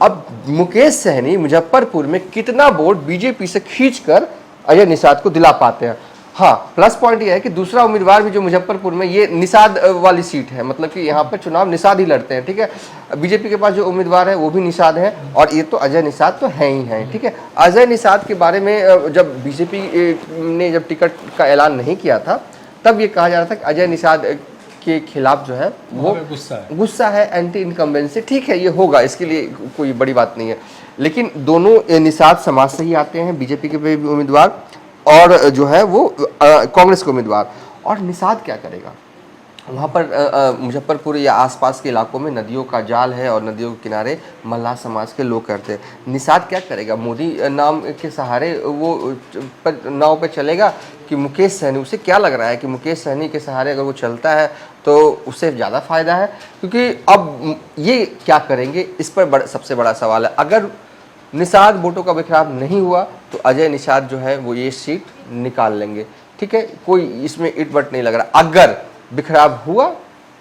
अब मुकेश सहनी मुजफ्फरपुर में कितना वोट बीजेपी से खींचकर अजय निषाद को दिला पाते हैं। हाँ, प्लस पॉइंट ये है कि दूसरा उम्मीदवार भी जो मुजफ्फरपुर में, ये निषाद वाली सीट है, मतलब कि यहाँ पर चुनाव निषाद ही लड़ते हैं। ठीक है, बीजेपी के पास जो उम्मीदवार है वो भी निषाद है, और ये तो अजय निषाद तो है ही है। ठीक है, अजय निषाद के बारे में जब बीजेपी ने जब टिकट का ऐलान नहीं किया था, तब ये कहा जा रहा था कि अजय निषाद के खिलाफ जो है वो गुस्सा है, एंटी इनकम्बेंसी। ठीक है, ये होगा, इसके लिए कोई बड़ी बात नहीं है। लेकिन दोनों निषाद समाज से ही आते हैं, बीजेपी के भी उम्मीदवार और जो है वो कांग्रेस के उम्मीदवार। और निषाद क्या करेगा वहाँ पर? मुजफ्फरपुर या आसपास के इलाकों में नदियों का जाल है और नदियों के किनारे मल्लाह समाज के लोग करते हैं। निषाद क्या करेगा? मोदी नाम के सहारे वो नाव पे चलेगा कि मुकेश सहनी? उसे क्या लग रहा है कि मुकेश सहनी के सहारे अगर वो चलता है तो उससे ज़्यादा फ़ायदा है? क्योंकि अब ये क्या करेंगे, इस पर सबसे बड़ा सवाल है। अगर निषाद वोटों का बिखराव नहीं हुआ तो अजय निषाद जो है वो ये सीट निकाल लेंगे। ठीक है, कोई इसमें इट बट नहीं लग रहा। अगर बिखराव हुआ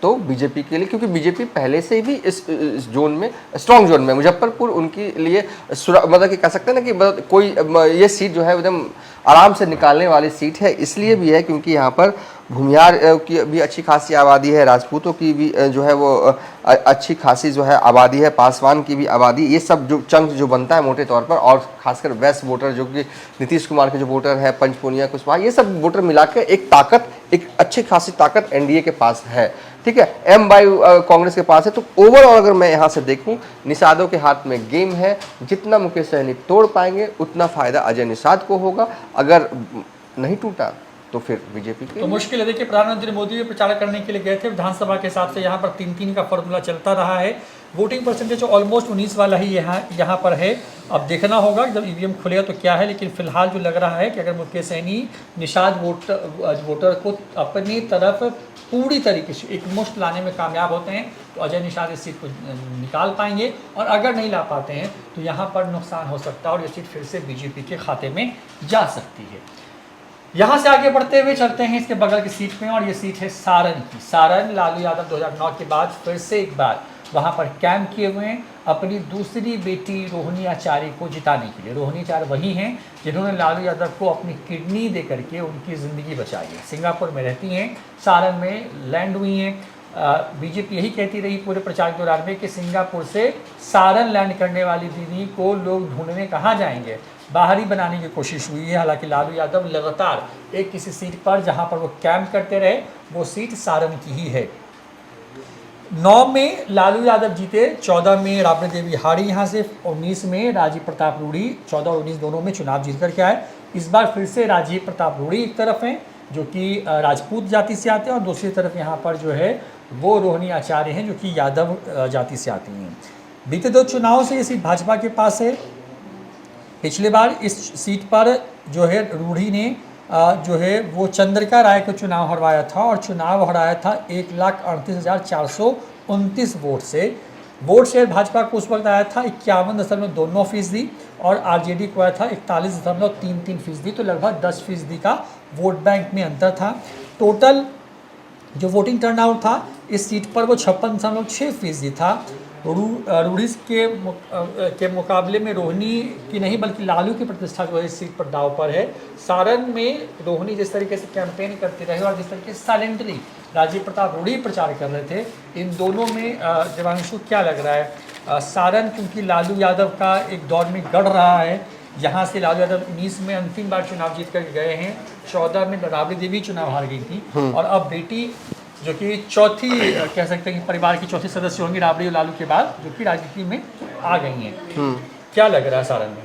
तो बीजेपी के लिए, क्योंकि बीजेपी पहले से भी इस जोन में स्ट्रॉन्ग जोन में, मुजफ्फरपुर उनके लिए मतलब कि कह सकते हैं ना कि कोई ये सीट जो है एकदम आराम से निकालने वाली सीट है। इसलिए भी है क्योंकि यहाँ पर भूमियार की भी अच्छी खासी आबादी है, राजपूतों की भी जो है वो अच्छी खासी जो है आबादी है, पासवान की भी आबादी, ये सब जो चंक जो बनता है मोटे तौर पर, और खासकर वेस्ट वोटर जो कि नीतीश कुमार के जो वोटर है, पंचपूनिया कुशवाहा, ये सब वोटर मिलाकर एक ताकत, एक अच्छी खासी ताकत एनडीए के पास है। ठीक है, एम बाई कांग्रेस के पास है। तो ओवरऑल अगर मैं यहाँ से देखूं, निषादों के हाथ में गेम है, जितना मुकेश सहनी तोड़ पाएंगे उतना फायदा अजय निषाद को होगा, अगर नहीं टूटा तो फिर बीजेपी के। तो मुश्किल है। देखिए, प्रधानमंत्री मोदी भी प्रचार करने के लिए गए थे विधानसभा के हिसाब से, यहाँ पर 3-3 का फॉर्मूला चलता रहा है। वोटिंग परसेंटेज ऑलमोस्ट 19 वाला ही यहाँ पर है। अब देखना होगा जब ईवीएम खुलेगा तो क्या है, लेकिन फिलहाल जो लग रहा है कि अगर मुकेश सहनी निषाद वोटर को अपनी तरफ पूरी तरीके से एक मुश्त लाने में कामयाब होते हैं तो अजय निषाद इस सीट को निकाल पाएंगे, और अगर नहीं ला पाते हैं तो यहाँ पर नुकसान हो सकता है और ये सीट फिर से बीजेपी के खाते में जा सकती है। यहाँ से आगे बढ़ते हुए चलते हैं इसके बगल की सीट में, और ये सीट है सारण की। सारण लालू यादव 2009 के बाद फिर से एक बार वहाँ पर कैंप किए हुए हैं अपनी दूसरी बेटी रोहिणी आचार्य को जिताने के लिए। रोहिणी आचार्य वही हैं जिन्होंने लालू यादव को अपनी किडनी दे करके उनकी ज़िंदगी बचाई है। सिंगापुर में रहती हैं, सारण में लैंड हुई हैं। बीजेपी यही कहती रही पूरे प्रचार के दौरान में कि सिंगापुर से सारण लैंड करने वाली दीदी को लोग ढूंढने कहाँ जाएंगे, बाहरी बनाने की कोशिश हुई है। हालांकि लालू यादव लगातार एक किसी सीट पर जहां पर वो कैंप करते रहे, वो सीट सारण की ही है। 9 में लालू यादव जीते, 14 में राबड़ी देवी हारी यहाँ से, 19 में राजीव प्रताप रूढ़ी, 14 और 19 दोनों में चुनाव जीत करके आए। इस बार फिर से राजीव प्रताप रूढ़ी एक तरफ हैं जो कि राजपूत जाति से आते हैं, और दूसरी तरफ यहाँ पर जो है वो रोहिणी आचार्य हैं जो कि यादव जाति से आती हैं। बीते 2 चुनावों से ये सीट भाजपा के पास है। पिछले बार इस सीट पर जो है रूढ़ी ने जो है वो चंद्रिका राय को चुनाव हरवाया था, और चुनाव हराया था 1,38,429 वोट से। वोट शेयर भाजपा को उस वक्त आया था 51.29%, और आरजेडी को आया था 41.33%, तो लगभग 10% का वोट बैंक में अंतर था। टोटल जो वोटिंग टर्नआउट था इस सीट पर वो 56.6% था। रूढ़ी के मुकाबले में रोहिणी की नहीं बल्कि लालू की प्रतिष्ठा जो है इस सीट पर दाव पर है। सारण में रोहिणी जिस तरीके से कैंपेन करते रहे और जिस तरीके से साइलेंटली राजीव प्रताप रूढ़ी प्रचार कर रहे थे, इन दोनों में देवांशु क्या लग रहा है? सारण क्योंकि लालू यादव का एक दौर में गढ़ रहा है, यहाँ से लालू यादव 19 में अंतिम बार चुनाव जीत कर गए हैं, 14 में राबड़ी देवी चुनाव हार गई थी, और अब बेटी जो कि चौथी कह सकते हैं कि परिवार की चौथी सदस्य होंगी राबड़ी और लालू के बाद, जो कि राजनीति में आ गई हैं। क्या लग रहा है सारण में?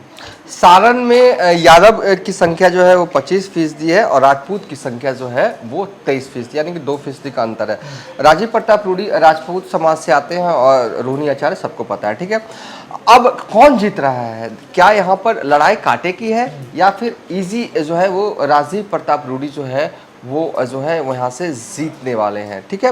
सारण में यादव की संख्या जो है वो 25% है, और राजपूत की संख्या जो है वो 23%, यानी कि 2% का अंतर है। राजीव प्रताप रूढ़ी राजपूत समाज से आते हैं और रोहिणी आचार्य सबको पता है। ठीक है, अब कौन जीत रहा है? क्या यहाँ पर लड़ाई कांटे की है, या फिर इजी जो है वो राजीव प्रताप रूढ़ी जो है वो जो है वो यहाँ से जीतने वाले हैं? ठीक है,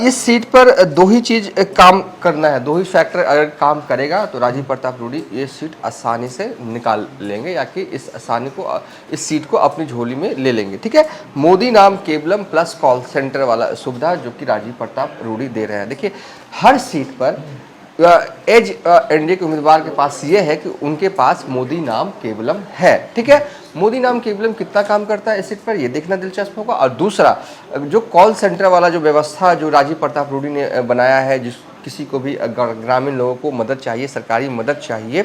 इस सीट पर 2 ही चीज़ काम करना है, 2 ही फैक्टर अगर काम करेगा तो राजीव प्रताप रूढ़ी ये सीट आसानी से निकाल लेंगे, या कि इस सीट को अपनी झोली में ले लेंगे। ठीक है, मोदी नाम केवलम प्लस कॉल सेंटर वाला सुविधा जो कि राजीव प्रताप रूढ़ी दे रहे हैं। देखिए, हर सीट पर एज एनडीए के उम्मीदवार के पास ये है कि उनके पास मोदी नाम केवलम है। ठीक है, मोदी नाम केवलम कितना काम करता है इस सीट पर, ये देखना दिलचस्प होगा। और दूसरा, जो कॉल सेंटर वाला जो व्यवस्था जो राजीव प्रताप रूढ़ी ने बनाया है, जिस किसी को भी ग्रामीण लोगों को मदद चाहिए, सरकारी मदद चाहिए,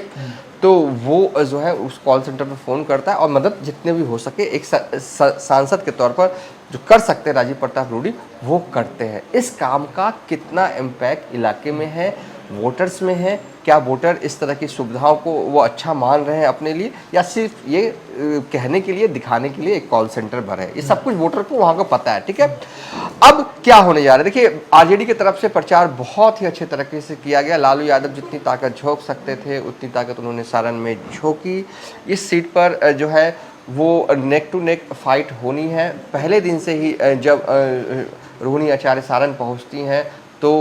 तो वो जो है उस कॉल सेंटर पर फ़ोन करता है, और मदद जितने भी हो सके एक सांसद के तौर पर जो कर सकते हैं राजीव प्रताप रूढ़ी, वो करते हैं। इस काम का कितना इम्पैक्ट इलाके में है, वोटर्स में है? क्या वोटर इस तरह की सुविधाओं को वो अच्छा मान रहे हैं अपने लिए, या सिर्फ ये कहने के लिए, दिखाने के लिए एक कॉल सेंटर भर है? ये सब कुछ वोटर को वहाँ का पता है। ठीक है, अब क्या होने जा रहा है? देखिए, आरजेडी की तरफ से प्रचार बहुत ही अच्छे तरीके से किया गया। लालू यादव जितनी ताकत झोंक सकते थे उतनी ताकत उन्होंने सारण में झोंकी। इस सीट पर जो है वो नेक टू नेक फाइट होनी है। पहले दिन से ही जब रोहिणी आचार्य सारण पहुँचती हैं तो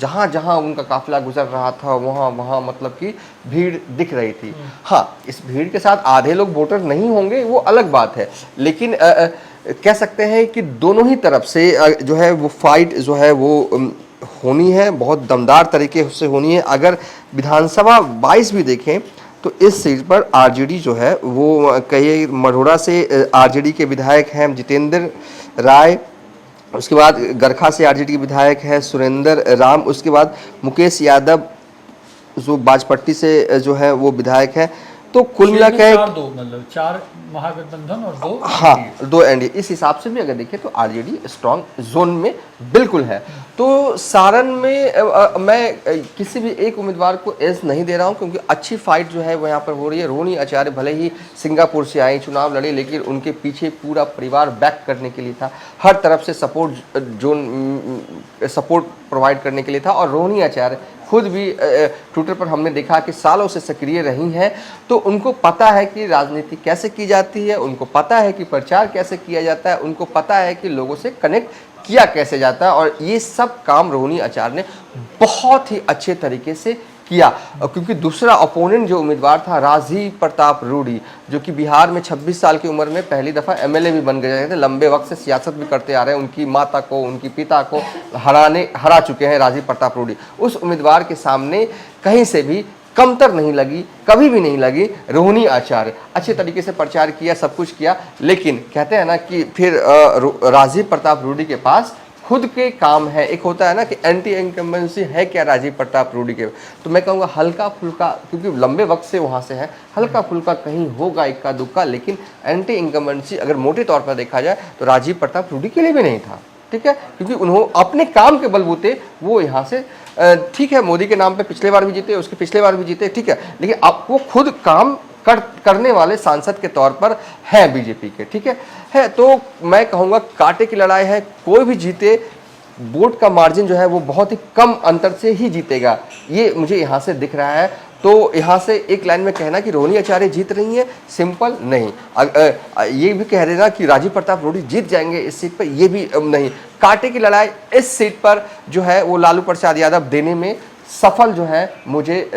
जहाँ जहाँ उनका काफिला गुजर रहा था वहाँ मतलब कि भीड़ दिख रही थी। हाँ, इस भीड़ के साथ आधे लोग वोटर नहीं होंगे, वो अलग बात है, लेकिन कह सकते हैं कि दोनों ही तरफ से जो है वो फाइट जो है वो होनी है, बहुत दमदार तरीके से होनी है। अगर विधानसभा 22 भी देखें तो इस सीट पर आरजेडी जो है वो कई मढ़ौरा से आरजेडी के विधायक हैं जितेंद्र राय, उसके बाद गरखा से आरजेडी के विधायक हैं सुरेंद्र राम, उसके बाद मुकेश यादव जो बाजपट्टी से जो है वो विधायक हैं। तो कुल मिला के मतलब 4 महागठबंधन और 2 हाँ 2 एनडीए, इस हिसाब से भी अगर देखें तो आरजेडी स्ट्रॉन्ग जोन में बिल्कुल है। तो सारण में मैं किसी भी एक उम्मीदवार को एज नहीं दे रहा हूं क्योंकि अच्छी फाइट जो है वो यहाँ पर हो रही है। रोहिणी आचार्य भले ही सिंगापुर से आई, चुनाव लड़ी, लेकिन उनके पीछे पूरा परिवार बैक करने के लिए था, हर तरफ से सपोर्ट प्रोवाइड करने के लिए था। और रोहिणी आचार्य खुद भी ट्विटर पर हमने देखा कि सालों से सक्रिय रही हैं, तो उनको पता है कि राजनीति कैसे की जाती है, उनको पता है कि प्रचार कैसे किया जाता है, उनको पता है कि लोगों से कनेक्ट किया कैसे जाता है। और ये सब काम रोहिणी आचार्य ने बहुत ही अच्छे तरीके से किया, क्योंकि दूसरा ओपोनेंट जो उम्मीदवार था राजीव प्रताप रूडी, जो कि बिहार में 26 साल की उम्र में पहली दफ़ा एमएलए भी बन गए थे, लंबे वक्त से सियासत भी करते आ रहे हैं, उनकी माता को उनकी पिता को हरा चुके हैं राजीव प्रताप रूडी। उस उम्मीदवार के सामने कहीं से भी कमतर नहीं लगी, कभी भी नहीं लगी। रोहिणी आचार्य अच्छे तरीके से प्रचार किया, सब कुछ किया, लेकिन कहते हैं ना कि फिर राजीव प्रताप रूडी के पास खुद के काम है। एक होता है ना कि एंटी इनकम्बेंसी है क्या राजीव प्रताप रूडी के, तो मैं कहूँगा हल्का फुल्का, क्योंकि लंबे वक्त से वहाँ से है, हल्का फुल्का कहीं होगा इक्का दुक्का, लेकिन एंटी इनकम्बेंसी अगर मोटे तौर पर देखा जाए तो राजीव प्रताप रूडी के लिए भी नहीं था। ठीक है, क्योंकि उन्होंने अपने काम के बलबूते वो यहाँ से ठीक है मोदी के नाम पे पिछले बार भी जीते, उसके पिछले बार भी जीते, ठीक है, लेकिन अब वो खुद काम करने वाले सांसद के तौर पर है बीजेपी के। ठीक है, तो मैं कहूँगा कांटे की लड़ाई है, कोई भी जीते वोट का मार्जिन जो है वो बहुत ही कम अंतर से ही जीतेगा, ये मुझे यहाँ से दिख रहा है। तो यहाँ से एक लाइन में कहना कि रोहिणी आचार्य जीत रही है, सिंपल नहीं। ये भी कह देना कि राजीव प्रताप रूडी जीत जाएंगे इस सीट पर, ये भी नहीं। कांटे की लड़ाई इस सीट पर जो है वो लालू प्रसाद यादव देने में सफल जो है, मुझे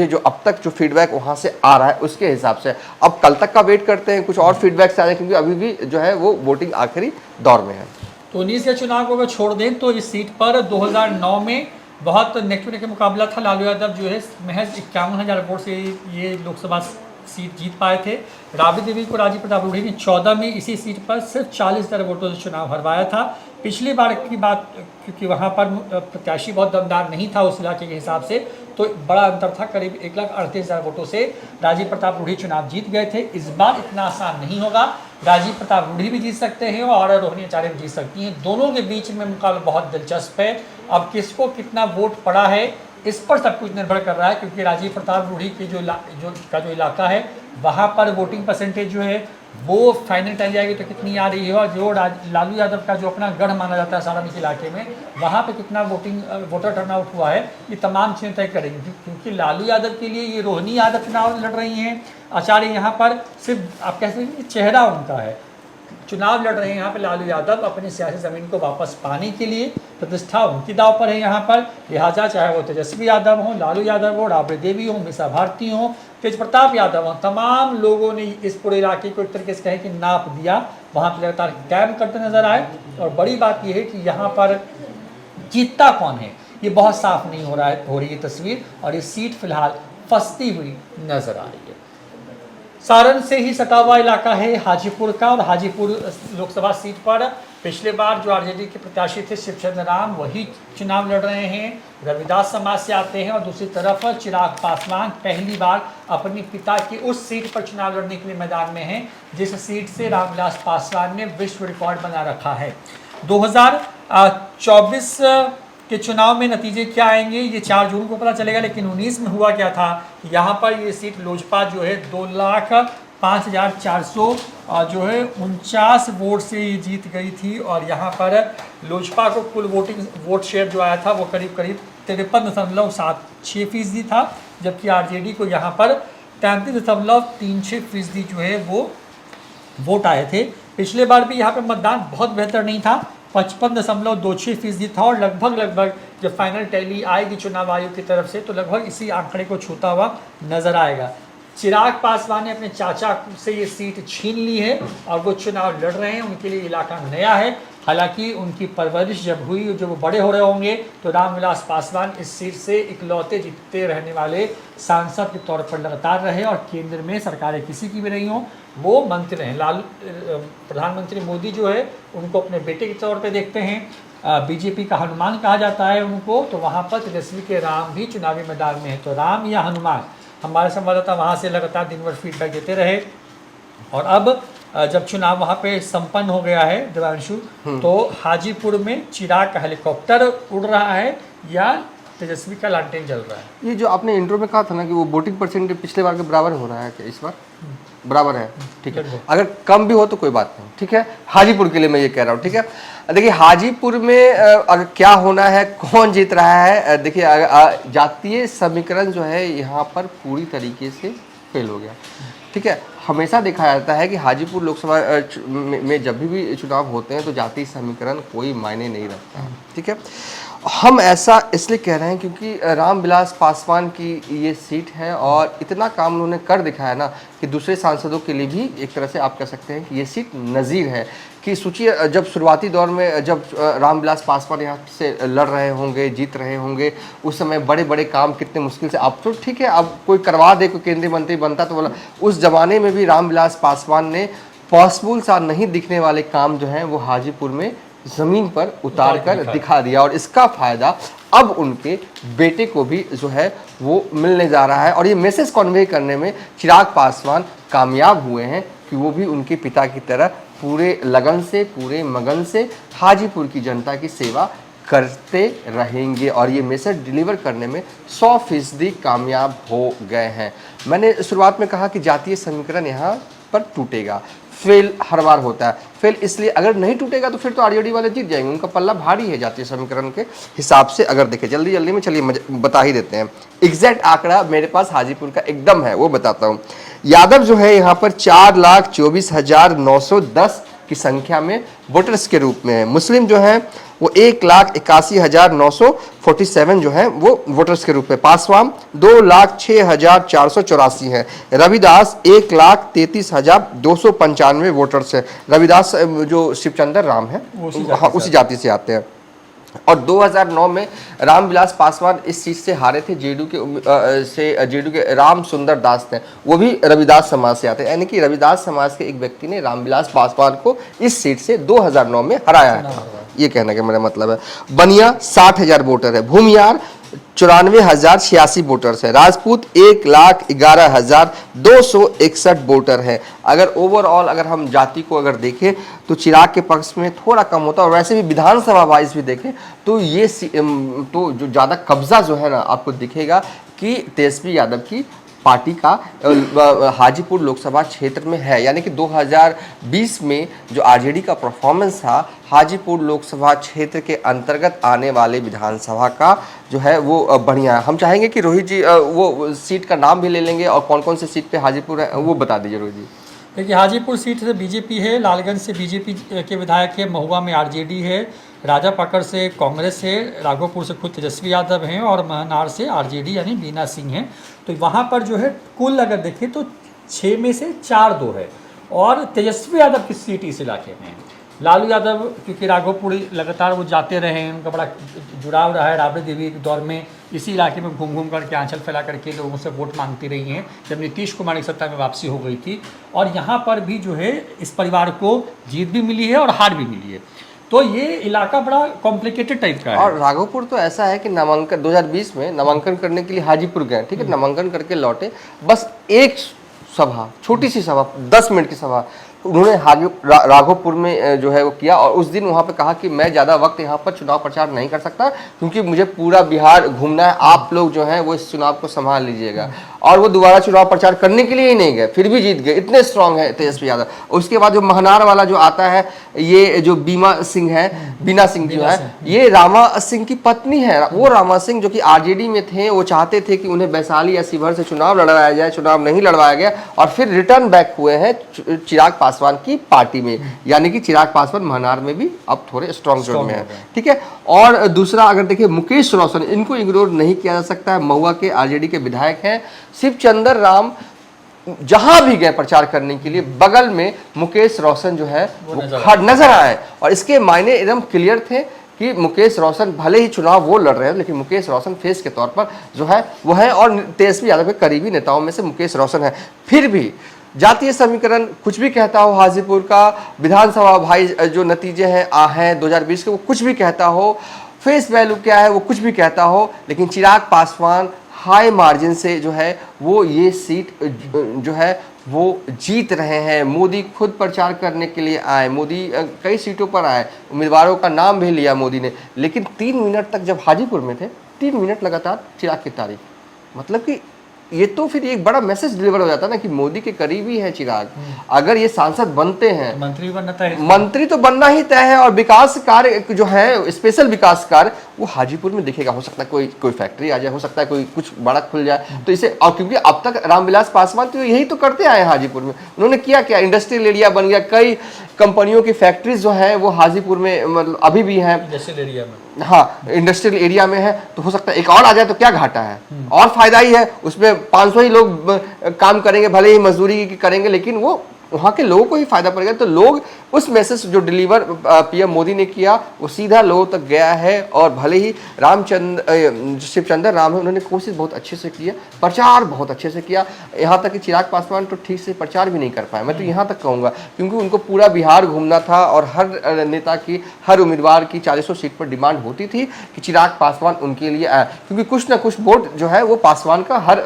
जो अब तक जो फीडबैक वहाँ से आ रहा है उसके हिसाब से। अब कल तक का वेट करते हैं, कुछ और फीडबैक से आ जाए, क्योंकि अभी भी जो है वो वोटिंग आखिरी दौर में है। तो 19 के चुनाव को अगर छोड़ दें तो इस सीट पर 2009 में बहुत नेक टू नेक मुकाबला था। लालू यादव जो है महज 51,000 वोट से ये लोकसभा सीट जीत पाए थे। राबड़ी देवी को राजीव प्रताप रूडी ने 14 में इसी सीट पर सिर्फ 40,000 वोटों से चुनाव हरवाया था। पिछली बार की बात, क्योंकि वहाँ पर प्रत्याशी बहुत दमदार नहीं था उस इलाके के हिसाब से, तो बड़ा अंतर था, करीब 1,38,000 वोटों से राजीव प्रताप रूडी चुनाव जीत गए थे। इस बार इतना आसान नहीं होगा, राजीव प्रताप रूडी भी जीत सकते हैं और रोहिणी आचार्य भी जीत सकती हैं। दोनों के बीच में मुकाबला बहुत दिलचस्प है। अब किसको कितना वोट पड़ा है इस पर सब कुछ निर्भर कर रहा है, क्योंकि राजीव प्रताप रूडी की जो इलाका है वहाँ पर वोटिंग परसेंटेज जो है वो फाइनल टल जाएगी तो कितनी आ रही है, और जो लालू यादव का जो अपना गढ़ माना जाता है सारण के इलाके में, वहाँ पे कितना वोटर टर्नआउट हुआ है, ये तमाम चीज़ें तय करेंगी। क्योंकि लालू यादव के लिए ये रोहिणी यादव चुनाव लड़ रही हैं, आचार्य यहाँ पर सिर्फ आप कह सकते हैं चेहरा उनका है, चुनाव लड़ रहे हैं यहाँ पे लालू यादव अपनी सियासी ज़मीन को वापस पाने के लिए, प्रतिष्ठा उनकी दाव पर है यहाँ पर। लिहाजा चाहे वो तेजस्वी यादव हो, लालू यादव हो, राबड़ी देवी हो, मीसा भारती हो, तेज प्रताप यादव हो, तमाम लोगों ने इस पूरे इलाके को एक तरीके से कहे कि नाप दिया, वहाँ पर लगातार कैंप करते नजर आए। और बड़ी बात यह है कि यहाँ पर जीतता कौन है ये बहुत साफ नहीं हो रही है तस्वीर, और ये सीट फिलहाल फंसती हुई नजर आ रही है। सारण से ही सटा हुआ इलाका है हाजीपुर का, और हाजीपुर लोकसभा सीट पर पिछले बार जो आरजेडी के प्रत्याशी थे शिवचंद्र राम वही चुनाव लड़ रहे हैं, रविदास समाज से आते हैं। और दूसरी तरफ चिराग पासवान पहली बार अपने पिता की उस सीट पर चुनाव लड़ने के लिए मैदान में हैं, जिस सीट से रामविलास पासवान ने विश्व रिकॉर्ड बना रखा है। 2024 के चुनाव में नतीजे क्या आएंगे ये 4 जून को पता चलेगा, लेकिन 19 में हुआ क्या था, यहाँ पर ये सीट लोजपा जो है 2,05,400 जो है 49 वोट से ये जीत गई थी। और यहाँ पर लोजपा को कुल वोट शेयर जो आया था वो करीब 53.76% था, जबकि आरजेडी को यहाँ पर 33.36% जो है वो वोट आए थे। पिछले बार भी यहाँ पर मतदान बहुत बेहतर नहीं था, 55.26% था, और लगभग जब फाइनल टैली आएगी चुनाव आयोग की तरफ से तो लगभग इसी आंकड़े को छूता हुआ नजर आएगा। चिराग पासवान ने अपने चाचा से ये सीट छीन ली है और वो चुनाव लड़ रहे हैं। उनके लिए इलाका नया है। हालांकि उनकी परवरिश जब हुई, जब वो बड़े हो रहे होंगे, तो रामविलास पासवान इस सीट से इकलौते जीतते रहने वाले सांसद के तौर पर लगातार रहे और केंद्र में सरकारें किसी की भी नहीं हो, वो मंत्री रहे। प्रधानमंत्री मोदी जो है उनको अपने बेटे के तौर पर देखते हैं। बीजेपी का हनुमान कहा जाता है उनको। तो वहाँ पर तेजस्वी के राम भी चुनावी मैदान में है। तो राम या हनुमान, हमारे संवाददाता वहाँ से लगातार दिन भर फीडबैक देते रहे। और अब जब चुनाव वहाँ पे संपन्न हो गया है देवांशु, तो हाजीपुर में चिराग का हेलीकॉप्टर उड़ रहा है या तेजस्वी का लालटेन जल रहा है। ये जो आपने इंट्रो में कहा था ना कि वो वोटिंग परसेंटेज पिछले बार के बराबर हो रहा है, क्या इस बार बराबर है? ठीक है, अगर कम भी हो तो कोई बात नहीं, ठीक है। हाजीपुर के लिए मैं ये कह रहा हूँ, ठीक है। देखिए हाजीपुर में अगर क्या होना है, कौन जीत रहा है, देखिए जातीय समीकरण जो है यहाँ पर पूरी तरीके से फेल हो गया, ठीक है। हमेशा देखा जाता है कि हाजीपुर लोकसभा में जब भी चुनाव होते हैं तो जातीय समीकरण कोई मायने नहीं रखता, ठीक है। हम ऐसा इसलिए कह रहे हैं क्योंकि रामविलास पासवान की ये सीट है और इतना काम उन्होंने कर दिखाया ना कि दूसरे सांसदों के लिए भी एक तरह से आप कह सकते हैं कि ये सीट नज़ीर है। कि सोचिए जब शुरुआती दौर में जब रामविलास पासवान यहाँ से लड़ रहे होंगे, जीत रहे होंगे, उस समय बड़े बड़े काम कितने मुश्किल से, अब तो ठीक है अब कोई करवा दे, कोई केंद्रीय मंत्री बनता तो बोला, उस जमाने में भी रामविलास पासवान ने पॉसिबल सा नहीं दिखने वाले काम जो हैं वो हाजीपुर में ज़मीन पर उतार कर दिखा दिया। और इसका फ़ायदा अब उनके बेटे को भी जो है वो मिलने जा रहा है। और ये मैसेज कन्वे करने में चिराग पासवान कामयाब हुए हैं कि वो भी उनके पिता की तरह पूरे लगन से, पूरे मगन से हाजीपुर की जनता की सेवा करते रहेंगे और ये मैसेज डिलीवर करने में 100% कामयाब हो गए हैं। मैंने शुरुआत में कहा कि जातीय समीकरण यहाँ पर टूटेगा, फेल हर बार होता है। फेल इसलिए, अगर नहीं टूटेगा तो फिर तो आरजेडी वाले जीत जाएंगे, उनका पल्ला भारी है जातीय समीकरण के हिसाब से। अगर देखें जल्दी जल्दी में, चलिए बता ही देते हैं। एग्जैक्ट आंकड़ा मेरे पास हाजीपुर का एकदम है, वो बताता हूँ। यादव जो है यहाँ पर 4,24,910 की संख्या में वोटर्स के रूप में है। मुस्लिम जो है वो 1,81,947 जो है वो वोटर्स के रूप में। पासवान 2,06,484 है। रविदास 1,33,295 वोटर्स है। रविदास जो शिवचंद्र राम है उसी जाति से आते हैं। और 2009 में रामविलास पासवान इस सीट से हारे थे, जेडीयू के राम सुंदर दास थे, वो भी रविदास समाज से आते हैं। यानी कि रविदास समाज के एक व्यक्ति ने रामविलास पासवान को इस सीट से 2009 में हराया है, ये कहने का मेरा मतलब है। बनिया 60,000 वोटर है। भूमियार 94,086 वोटर्स है। राजपूत 1,11,261 वोटर है। अगर ओवरऑल अगर हम जाति को अगर देखें तो चिराग के पक्ष में थोड़ा कम होता है। और वैसे भी विधानसभा वाइज भी देखें तो ये तो जो ज़्यादा कब्जा जो है ना आपको दिखेगा कि तेजस्वी यादव की पार्टी का हाजीपुर लोकसभा क्षेत्र में है। यानी कि 2020 में जो आरजेडी का परफॉर्मेंस था हाजीपुर लोकसभा क्षेत्र के अंतर्गत आने वाले विधानसभा का जो है वो बढ़िया है। हम चाहेंगे कि रोहित जी वो सीट का नाम भी ले लेंगे और कौन कौन से सीट पे हाजीपुर है वो बता दीजिए रोहित जी। देखिए हाजीपुर सीट से बीजेपी है, लालगंज से बीजेपी के विधायक है, महुआ में आरजेडी है, राजा पकड़ से कांग्रेस है, राघोपुर से खुद तेजस्वी यादव हैं और महनार से आरजेडी यानी बीना सिंह हैं। तो वहाँ पर जो है कुल अगर देखें तो 6 में से 4-2 है और तेजस्वी यादव की सीट इस इलाके में है। लालू यादव क्योंकि राघोपुर लगातार वो जाते रहे हैं, उनका बड़ा जुड़ाव रहा है, राबड़ी देवी के दौर में इसी इलाके में घूम घूम करके आंचल फैला करके लोगों से वोट मांगती रही हैं जब नीतीश कुमार की सत्ता में वापसी हो गई थी। और यहाँ पर भी जो है इस परिवार को जीत भी मिली है और हार भी मिली है। तो ये इलाका बड़ा कॉम्प्लिकेटेड टाइप का है। और राघोपुर तो ऐसा है कि नामांकन 2020 में नामांकन करने के लिए हाजीपुर गए, ठीक है, नामांकन करके लौटे, बस एक सभा, छोटी सी सभा, 10 मिनट की सभा उन्होंने राघोपुर में जो है वो किया। और उस दिन वहाँ पे कहा कि मैं ज़्यादा वक्त यहाँ पर चुनाव प्रचार नहीं कर सकता क्योंकि मुझे पूरा बिहार घूमना है, आप लोग जो हैं वो इस चुनाव को संभाल लीजिएगा। और वो दोबारा चुनाव प्रचार करने के लिए ही नहीं गए, फिर भी जीत गए, इतने स्ट्रांग है तेजस्वी यादव। उसके बाद जो महनार वाला जो आता है, ये जो बीना सिंह जो है ये रामा सिंह की पत्नी है। वो रामा सिंह जो कि आरजेडी में थे, वो चाहते थे कि उन्हें वैशाली या शिवहर से चुनाव लड़वाया जाए, चुनाव नहीं लड़वाया गया और फिर रिटर्न बैक हुए हैं चिराग पासवान की पार्टी में। यानी कि चिराग पासवान महनार में भी अब थोड़े स्ट्रांग जोन में है, ठीक है। और दूसरा अगर देखिए मुकेश रोशन, इनको इग्नोर नहीं किया जा सकता है, महुआ के आरजेडी के विधायक हैं। शिवचंद्र राम जहां भी गए प्रचार करने के लिए बगल में मुकेश रोशन जो है वो नजर आए। और इसके मायने एकदम क्लियर थे कि मुकेश रोशन भले ही चुनाव वो लड़ रहे हैं, लेकिन मुकेश रोशन फेस के तौर पर जो है वो है, और तेजस्वी यादव के करीबी नेताओं में से मुकेश रोशन है। फिर भी जातीय समीकरण कुछ भी कहता हो, हाजीपुर का विधानसभा भाई जो नतीजे हैं 2020 के, वो कुछ भी कहता हो, फेस वैल्यू क्या है वो कुछ भी कहता हो, लेकिन चिराग पासवान हाई मार्जिन से जो है वो ये सीट जो है वो जीत रहे हैं। मोदी खुद प्रचार करने के लिए आए, मोदी कई सीटों पर आए, उम्मीदवारों का नाम भी लिया मोदी ने, लेकिन 3 मिनट तक जब हाजीपुर में थे 3 मिनट लगातार चिराग की तारीफ, मतलब कि ये तो फिर एक बड़ा मैसेज डिलीवर हो जाता है ना कि मोदी के करीबी है चिराग। अगर ये सांसद बनते हैं, मंत्री बनना तय है, मंत्री तो बनना ही तय है, और विकास कार्य जो है स्पेशल विकास कार्य वो हाजीपुर में दिखेगा। हो सकता है कोई फैक्ट्री आ जाए, हो सकता है कोई कुछ बड़ा खुल जाए, तो इसे, और क्योंकि अब तक रामविलास पासवान तो यही तो करते आए हैं हाजीपुर में। उन्होंने किया क्या, इंडस्ट्रियल एरिया बन गया, कई कंपनियों की फैक्ट्रीज जो है वो हाजीपुर में मतलब अभी भी हैं, इंडस्ट्रियल एरिया में, हाँ इंडस्ट्रियल एरिया में है। तो हो सकता है एक और आ जाए तो क्या घाटा है, और फायदा ही है, उसमें 500 ही लोग काम करेंगे, भले ही मजदूरी करेंगे, लेकिन वो वहाँ के लोगों को ही फायदा पड़ेगा। तो लोग उस मैसेज जो डिलीवर पीएम मोदी ने किया वो सीधा लोगों तक गया है। और भले ही शिवचंद्र राम है, उन्होंने कोशिश बहुत अच्छे से किया, प्रचार बहुत अच्छे से किया, यहाँ तक कि चिराग पासवान तो ठीक से प्रचार भी नहीं कर पाए, मैं तो यहाँ तक कहूँगा, क्योंकि उनको पूरा बिहार घूमना था और हर नेता की, हर उम्मीदवार की 40 सीट पर डिमांड होती थी कि चिराग पासवान उनके लिए आए, क्योंकि कुछ ना कुछ वोट जो है वो पासवान का हर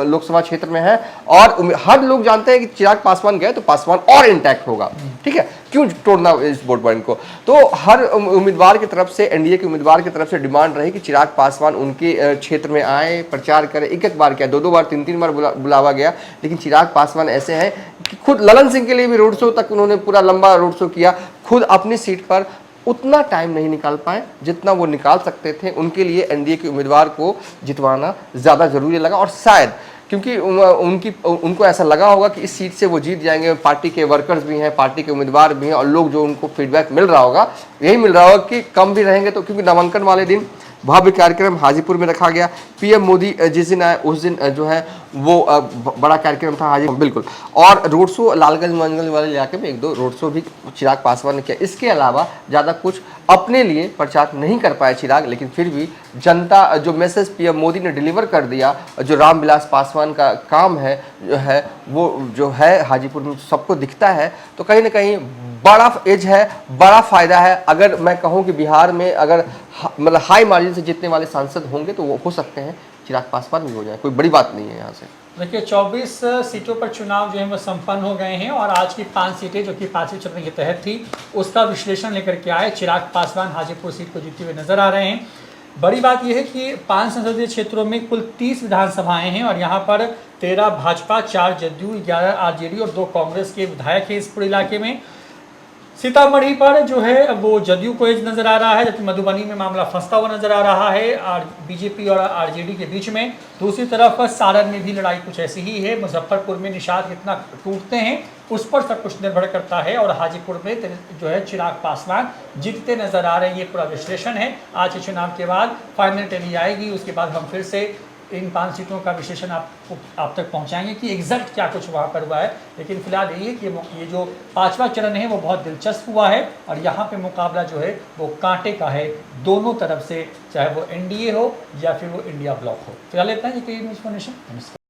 लोकसभा क्षेत्र में है, और हर लोग जानते हैं कि चिराग पासवान गए तो पासवान और इंटैक्ट होगा। ठीक है, क्यों तोड़ना इस वोट बैंक को। तो हर उम्मीदवार की तरफ से, एनडीए के उम्मीदवार की तरफ से डिमांड रही कि चिराग पासवान उनके क्षेत्र में आए, प्रचार करें। एक बार क्या, 2 बार 3 बार बुलावा गया, लेकिन चिराग पासवान ऐसे हैं कि खुद ललन सिंह के लिए भी रोड शो तक उन्होंने पूरा लंबा रोड शो किया, खुद अपनी सीट पर उतना टाइम नहीं निकाल पाए जितना वो निकाल सकते थे। उनके लिए एनडीए के उम्मीदवार को जितवाना ज़्यादा जरूरी लगा, और शायद क्योंकि उनको ऐसा लगा होगा कि इस सीट से वो जीत जाएंगे, पार्टी के वर्कर्स भी हैं, पार्टी के उम्मीदवार भी हैं, और लोग जो उनको फीडबैक मिल रहा होगा यही मिल रहा होगा कि कम भी रहेंगे। तो क्योंकि नामांकन वाले दिन भव्य कार्यक्रम हाजीपुर में रखा गया, पीएम मोदी जिस दिन आए उस दिन जो है वो बड़ा कार्यक्रम था हाजीपुर, बिल्कुल। और रोड शो लालगंज मंगल वाले इलाके में 1-2 रोड शो भी चिराग पासवान ने किया। इसके अलावा ज़्यादा कुछ अपने लिए प्रचार नहीं कर पाए चिराग, लेकिन फिर भी जनता जो मैसेज पीएम मोदी ने डिलीवर कर दिया, जो रामविलास पासवान का काम है जो है वो जो है हाजीपुर में सबको दिखता है, तो कहीं ना कहीं बड़ा एज है, बड़ा फायदा है। अगर मैं कहूं कि बिहार में अगर मतलब हाई मार्जिन से जीतने वाले सांसद होंगे तो वो हो सकते हैं चिराग पासवान भी हो जाए, कोई बड़ी बात नहीं है यहाँ से। देखिए 24 सीटों पर चुनाव जो है वो संपन्न हो गए हैं, और आज की 5 सीटें जो कि 5वें चरण के तहत थी उसका विश्लेषण लेकर के आए। चिराग पासवान हाजीपुर सीट को जीतते हुए नजर आ रहे हैं। बड़ी बात यह है कि 5 संसदीय क्षेत्रों में कुल 30 विधानसभाएं हैं, और यहाँ पर 13 भाजपा, 4 जदयू, 11 आरजेडी और 2 कांग्रेस के विधायक हैं इस पूरे इलाके में। सीतामढ़ी पर जो है वो जदयू को एज नजर आ रहा है, जबकि मधुबनी में मामला फंसता हुआ नजर आ रहा है और बीजेपी और आरजेडी के बीच में। दूसरी तरफ सारण में भी लड़ाई कुछ ऐसी ही है। मुजफ्फरपुर में निषाद कितना टूटते हैं उस पर सब कुछ निर्भर करता है, और हाजीपुर में जो है चिराग पासवान जीतते नजर आ रहे हैं। ये पूरा विश्लेषण है। आज के चुनाव के बाद फाइनल टैली आएगी, उसके बाद हम फिर से इन 5 सीटों का विश्लेषण आप तक पहुंचाएंगे कि एग्जैक्ट क्या कुछ वहाँ पर हुआ है। लेकिन फिलहाल यही है कि ये जो 5वां चरण है वो बहुत दिलचस्प हुआ है, और यहाँ पे मुकाबला जो है वो कांटे का है दोनों तरफ से, चाहे वो एनडीए हो या फिर वो इंडिया ब्लॉक हो। फिलहाल इतना ही। नमस्कार।